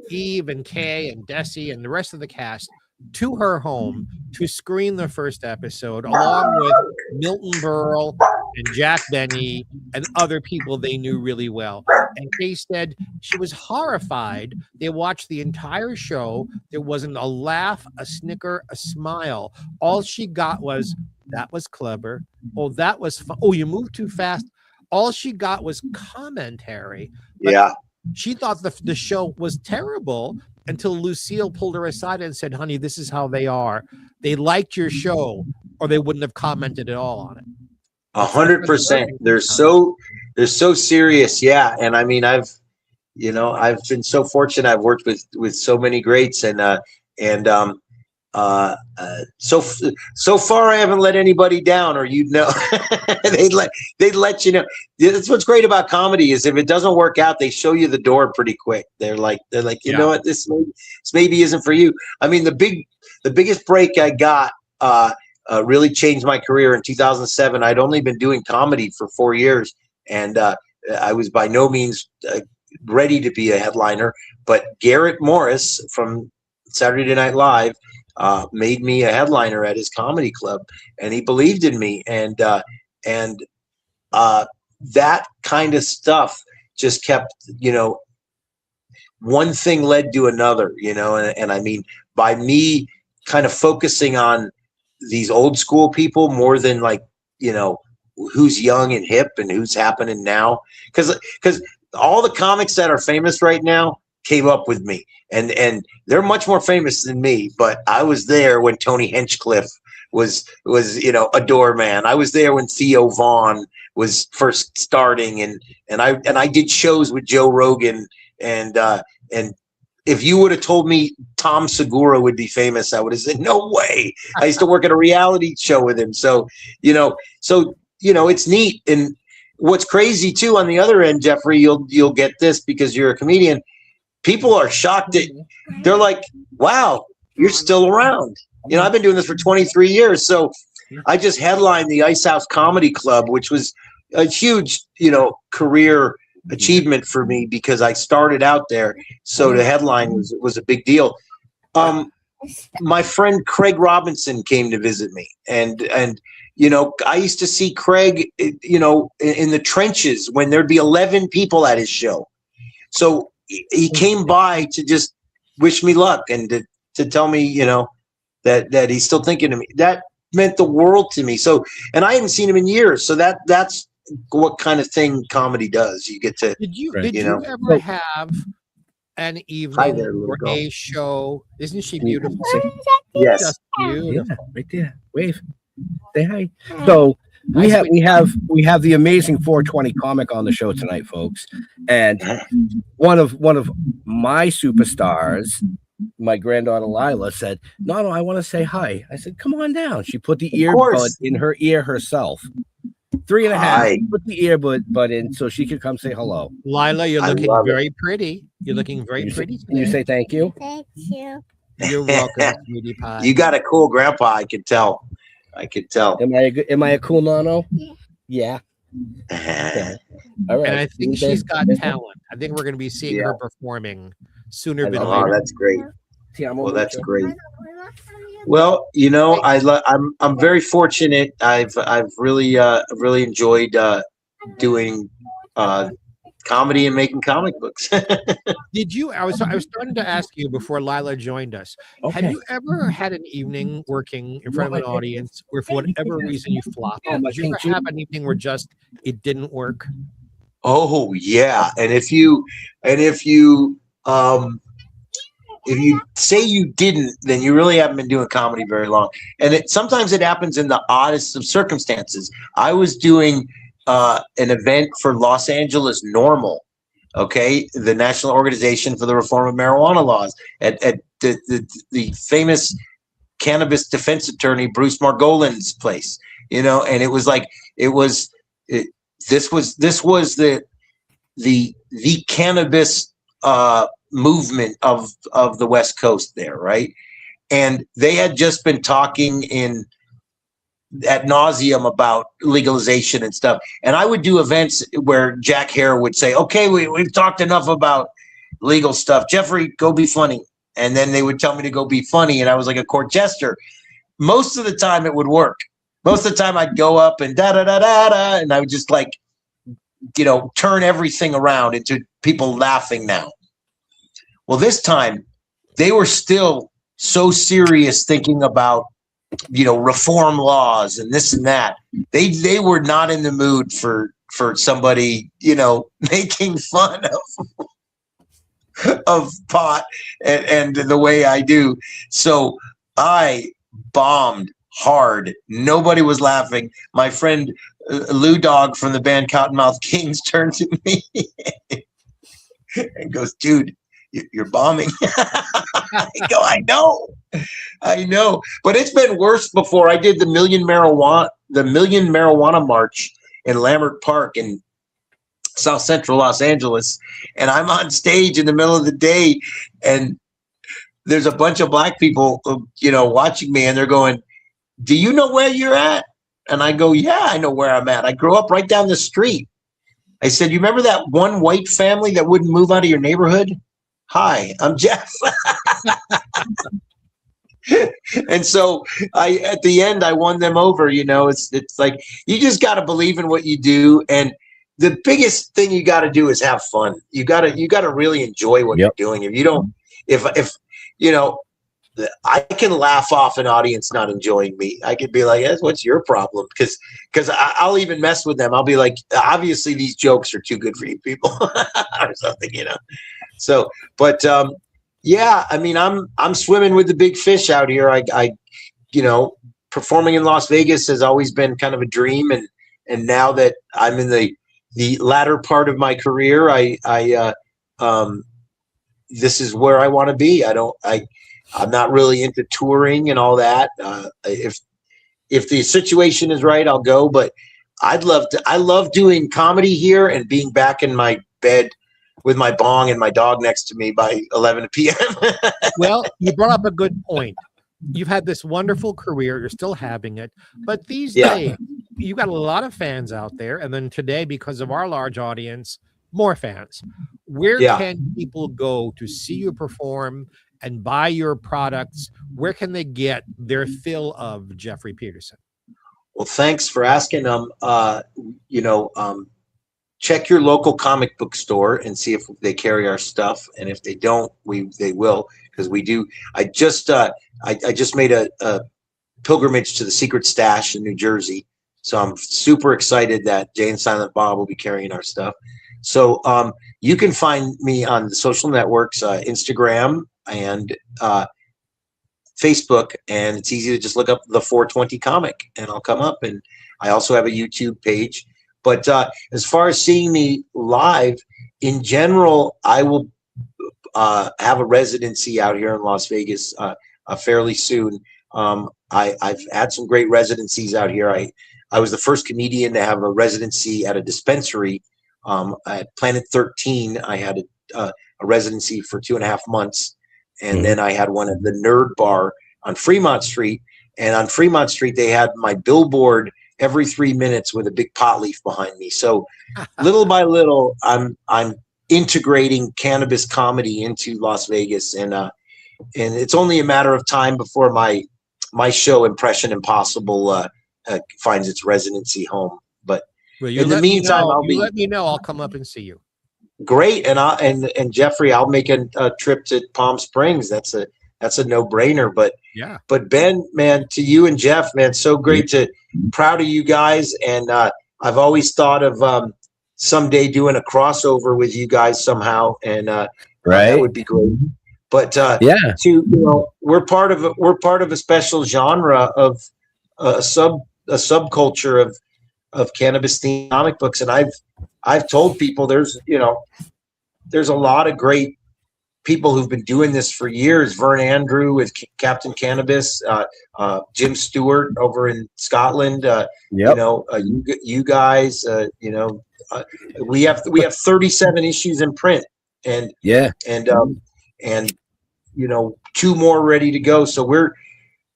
Eve and Kay and Desi and the rest of the cast to her home to screen the first episode, along with Milton Berle and Jack Benny and other people they knew really well. And Kay said she was horrified. They watched the entire show. There wasn't a laugh, a snicker, a smile. All she got was, that was clever. Oh, that was fun. Oh, you moved too fast. All she got was commentary. But she thought the show was terrible, until Lucille pulled her aside and said, honey, this is how they are. They liked your show, or they wouldn't have commented at all on it. 100%. They're so serious. Yeah. And I mean, I've been so fortunate. I've worked with so many greats, so far I haven't let anybody down, or they'd let you know. That's what's great about comedy, is if it doesn't work out, they show you the door pretty quick. They're like, you know what, this maybe isn't for you. I mean, the biggest break I got really changed my career in 2007. I'd only been doing comedy for 4 years, and I was by no means ready to be a headliner, but Garrett Morris from Saturday Night Live made me a headliner at his comedy club, and he believed in me, and that kind of stuff just kept, one thing led to another, and I mean, by me kind of focusing on these old school people more than who's young and hip and who's happening now, because all the comics that are famous right now came up with me, and they're much more famous than me, but I was there when Tony Hinchcliffe was a doorman. I was there when Theo Vaughn was first starting, and I did shows with Joe Rogan, and if you would have told me Tom Segura would be famous, I would have said no way. I used to work at a reality show with him, so it's neat. And what's crazy too, on the other end, Jeffrey, you'll get this because you're a comedian. People are shocked that they're like, wow, you're still around. I've been doing this for 23 years. So I just headlined the Ice House Comedy Club, which was a huge, career achievement for me because I started out there. So the headline was a big deal. My friend Craig Robinson came to visit me, and I used to see Craig, in the trenches when there'd be 11 people at his show. So he came by to just wish me luck and to tell me, that he's still thinking of me. That meant the world to me. So, and I hadn't seen him in years. So that's what kind of thing comedy does. You get to. Did you ever have an evening or a show? Isn't she beautiful? Yes. Just beautiful. Yeah, right there. Wave. Say hi. So we have the amazing 420 comic on the show tonight, folks, and one of my superstars, my granddaughter Lila, said, "No, I want to say hi." I said, "Come on down." She put the earbud in her ear herself. 3.5. Put the earbud in so she could come say hello. Lila, you're looking very pretty. You're looking very pretty. Can you say thank you? Thank you. You're welcome, sweetie pie. You got a cool grandpa. I could tell. Am I a cool nano? Yeah. Okay. All right. And I think she's got talent. I think we're going to be seeing her performing sooner than later. Oh, that's great. Well, that's great. Well, I'm very fortunate. I've really enjoyed doing comedy and making comic books. Did you? I was starting to ask you before Lila joined us. Okay. Have you ever had an evening working in front of an audience where, for whatever reason, you flopped? Did you ever have an evening where it didn't work? Oh yeah, and if you say you didn't, then you really haven't been doing comedy very long. And sometimes it happens in the oddest of circumstances. I was doing an event for Los Angeles Normal, the National Organization for the Reform of Marijuana Laws, at the famous cannabis defense attorney Bruce Margolin's place, and it was the cannabis movement of the West Coast there, right? And they had just been talking ad nauseum about legalization and stuff. And I would do events where Jack Hare would say, "Okay, we've talked enough about legal stuff. Jeffrey, go be funny." And then they would tell me to go be funny, and I was like a court jester. Most of the time, it would work. Most of the time, I'd go up and da da da da da, and I would just turn everything around into people laughing now. Well, this time they were still so serious thinking about, reform laws and this and that. They were not in the mood for somebody, making fun of of pot and the way I do. So I bombed hard. Nobody was laughing. My friend Lou Dog from the band Cottonmouth Kings turns to me and goes, "Dude, you're bombing." I go, I know. But it's been worse before. I did the Million Marijuana March in Lambert Park in South Central Los Angeles, and I'm on stage in the middle of the day, and there's a bunch of black people, watching me, and they're going, "Do you know where you're at?" And I go, "Yeah, I know where I'm at. I grew up right down the street." I said, "You remember that one white family that wouldn't move out of your neighborhood? Hi, I'm Jeff." And so at the end, I won them over. It's like, you just got to believe in what you do. And the biggest thing you got to do is have fun. You got to really enjoy what you're doing. If you don't, if I can laugh off an audience not enjoying me, I could be like, "What's your problem?" Because I'll even mess with them. I'll be like, "Obviously these jokes are too good for you people," or something, So, but yeah, I mean, I'm swimming with the big fish out here. I performing in Las Vegas has always been kind of a dream, and now that I'm in the latter part of my career, this is where I want to be. I'm not really into touring and all that. If the situation is right, I'll go, but I love doing comedy here and being back in my bed with my bong and my dog next to me by 11 p.m. Well, you brought up a good point. You've had this wonderful career. You're still having it. But these days, you got a lot of fans out there. And then today, because of our large audience, more fans. Where can people go to see you perform and buy your products? Where can they get their fill of Jeffrey Peterson? Well, thanks for asking. Check your local comic book store and see if they carry our stuff, and if they don't, they will, because we do. I just made a pilgrimage to the Secret Stash in New Jersey, so I'm super excited that Jay and Silent Bob will be carrying our stuff. So you can find me on the social networks, Instagram and Facebook, and it's easy to just look up the 420 Comic, and I'll come up. And I also have a YouTube page. But as far as seeing me live, in general, I will have a residency out here in Las Vegas fairly soon. I've had some great residencies out here. I was the first comedian to have a residency at a dispensary at Planet 13. I had a residency for 2.5 months. And then I had one at the Nerd Bar on Fremont Street. And on Fremont Street, they had my billboard every 3 minutes with a big pot leaf behind me. So little by little, I'm integrating cannabis comedy into Las Vegas, and it's only a matter of time before my show Impression Impossible finds its residency home. But in the meantime, let me know. I'll come up and see you. Great, and Jeffrey, I'll make a trip to Palm Springs. That's a no-brainer. But Ben, man, to you and Jeff, man, so great proud of you guys. And I've always thought of someday doing a crossover with you guys somehow, and that would be great. But we're part of a special genre of a subculture of cannabis themed comic books, and I've told people there's a lot of great people who've been doing this for years. Vern Andrew with Captain Cannabis, Jim Stewart over in Scotland. You guys. We have 37 issues in print, and 2 more ready to go. So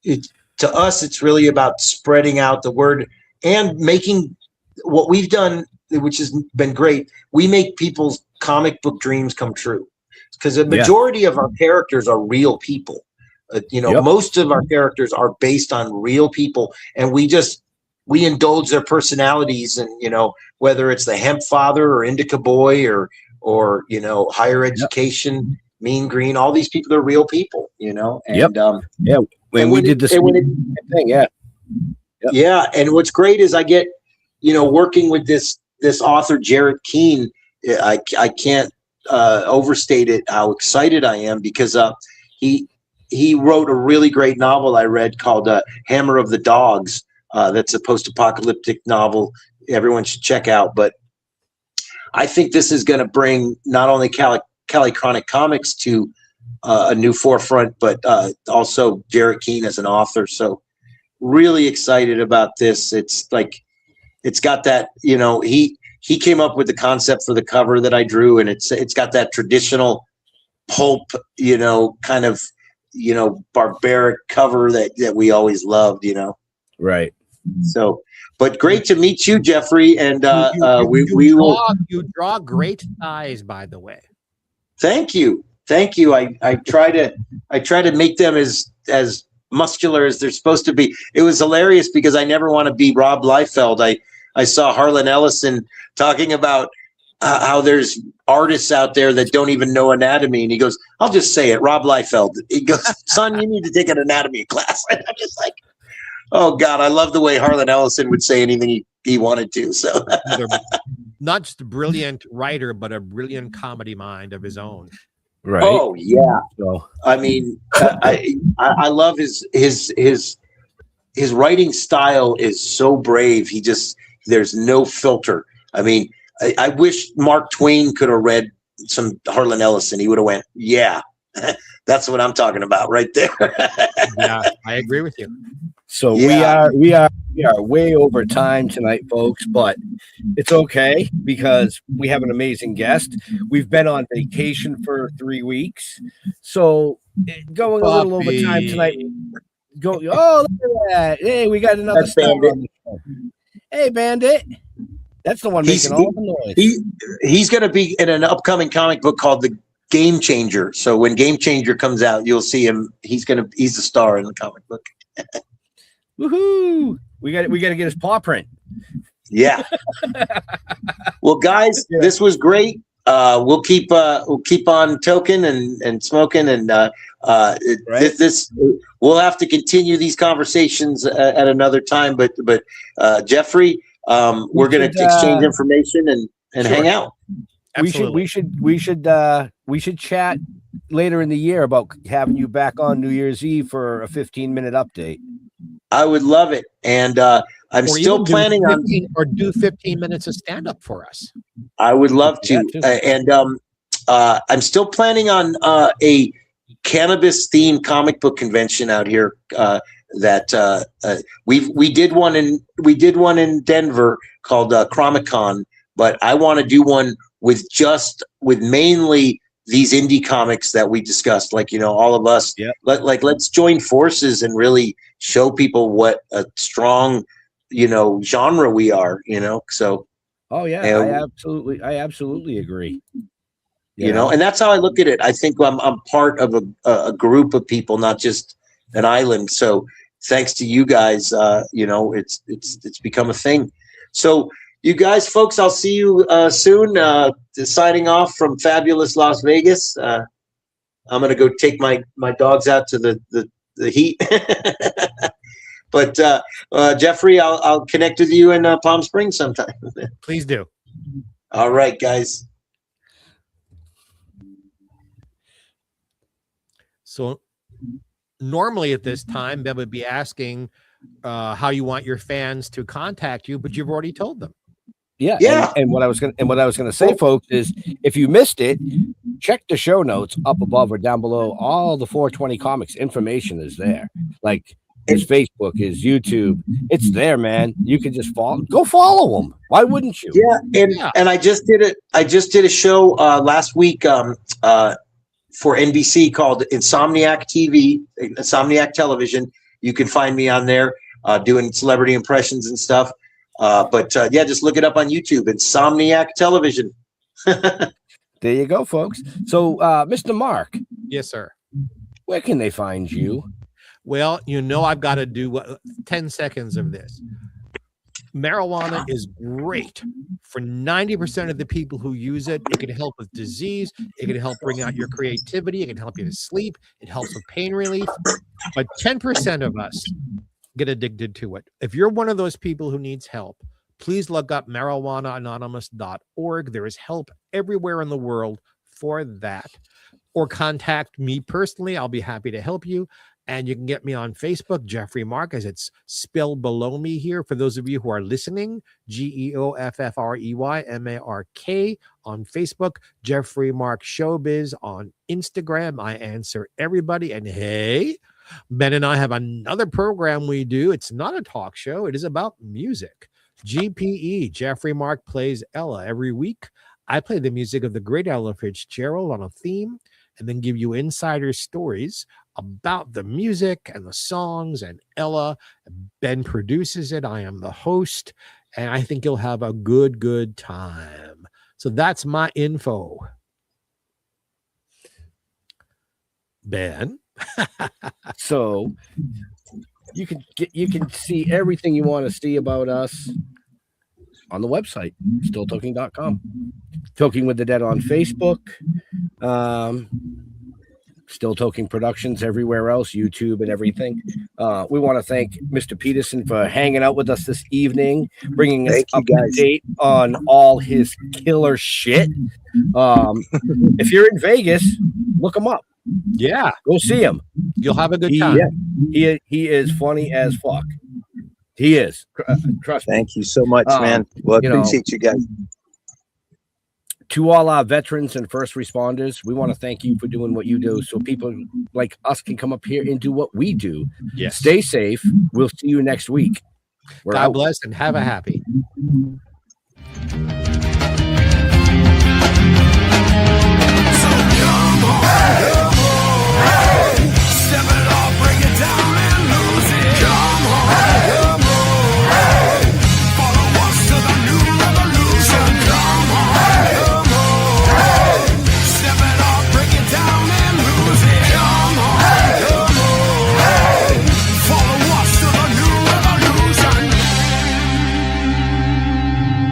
to us, it's really about spreading out the word and making what we've done, which has been great. We make people's comic book dreams come true, because the majority of our characters are real people. Most of our characters are based on real people, and we indulge their personalities, and whether it's the hemp father or indica boy or higher education, Mean Green, all these people are real people, When we did this thing, and what's great is I get, working with this author Jared Keene. I can't overstate it how excited I am because he wrote a really great novel I read called Hammer of the Dogs. That's a post-apocalyptic novel everyone should check out. But I think this is going to bring not only Cali Chronic Comics to a new forefront, but also Jarrett Keene as an author. So really excited about this. It's like, it's got that, you know, he came up with the concept for the cover that I drew, and it's got that traditional pulp, you know, kind of, you know, barbaric cover that we always loved, you know. Right. So, but great to meet you, Jeffrey. And you draw great eyes, by the way. Thank you. I try to make them as muscular as they're supposed to be. It was hilarious because I never want to be Rob Liefeld. I saw Harlan Ellison talking about how there's artists out there that don't even know anatomy, and he goes, "I'll just say it, Rob Liefeld." He goes, "Son, you need to take an anatomy class." And I'm just like, oh God, I love the way Harlan Ellison would say anything he wanted to. So not just a brilliant writer, but a brilliant comedy mind of his own. Right. Oh yeah. So I mean, I love his writing style is so brave. There's no filter. I mean, I wish Mark Twain could have read some Harlan Ellison. He would have went, yeah, that's what I'm talking about right there. Yeah, I agree with you. So Yeah. we are way over time tonight, folks, but it's okay because we have an amazing guest. We've been on vacation for 3 weeks, so going a little over time tonight. Oh, look at that! Hey, we got another That's star Bandit. on the show. Hey, Bandit, that's the one making all the noise. He's going to be in an upcoming comic book called The Game Changer. So when Game Changer comes out, you'll see him. He's the star in the comic book. Woohoo! We got to get his paw print. Yeah. Well, guys, this was great. We'll keep on toking and smoking, and this we'll have to continue these conversations at another time. But Jeffrey, we're going to exchange information and Sure. hang out. We should chat later in the year about having you back on New Year's Eve for a 15-minute update. I would love it, and I'm still planning on do 15 minutes of stand up for us. I would love to, and I'm still planning on a cannabis themed comic book convention out here. That we did one in Denver called Chromicon, but I want to do one with mainly these indie comics that we discussed, like, you know, all of us. Yeah. Let's join forces and really show people what a strong, you know, genre we are, you know. So Oh yeah, I absolutely agree. You know, and that's how I look at it. I think I'm part of a group of people, not just an island. So thanks to you guys, you know, it's become a thing. So you guys, folks, I'll see you soon. Signing off from fabulous Las Vegas. I'm gonna go take my dogs out to the heat. But Jeffrey, I'll connect with you in Palm Springs sometime. Please do. All right, guys. So normally at this time, Ben would be asking how you want your fans to contact you, but you've already told them. Yeah. And what I was gonna say, folks, is if you missed it, check the show notes up above or down below. All the 420 Comics information is there. Like his Facebook, his YouTube, it's there, man. You can just go follow him. Why wouldn't you? Yeah, and I just did it. I just did a show last week for NBC called Insomniac TV, Insomniac Television. You can find me on there doing celebrity impressions and stuff. But just look it up on YouTube, Insomniac Television. There you go, folks. So, Mr. Mark. Yes, sir. Where can they find you? Well, you know, I've got to do 10 seconds of this. Marijuana is great for 90% of the people who use it. It can help with disease. It can help bring out your creativity. It can help you to sleep. It helps with pain relief. But 10% of us get addicted to it. If you're one of those people who needs help, please look up marijuanaanonymous.org. There is help everywhere in the world for that. Or contact me personally. I'll be happy to help you. And you can get me on Facebook, Jeffrey Mark, as it's spelled below me here. For those of you who are listening, GeoffreyMark on Facebook, Jeffrey Mark Showbiz on Instagram. I answer everybody. And hey, Ben and I have another program we do. It's not a talk show. It is about music. GPE, Jeffrey Mark Plays Ella. Every week, I play the music of the great Ella Fitzgerald on a theme and then give you insider stories about the music and the songs and Ella. Ben produces it. I am the host, and I think you'll have a good time. So that's my info. Ben. So you can see everything you want to see about us on the website, stilltoking.com. Toking with the Dead on Facebook. Still Toking Productions everywhere else, YouTube and everything. We want to thank Mr. Peterson for hanging out with us this evening, bringing us up to date on all his killer shit. If you're in Vegas, look him up. Yeah. Go see him. You'll have a good time. He is funny as fuck. He is. Trust me. Thank you so much, man. Well, I appreciate you guys. To all our veterans and first responders, we want to thank you for doing what you do so people like us can come up here and do what we do. Yes. Stay safe. We'll see you next week. God bless and have a happy.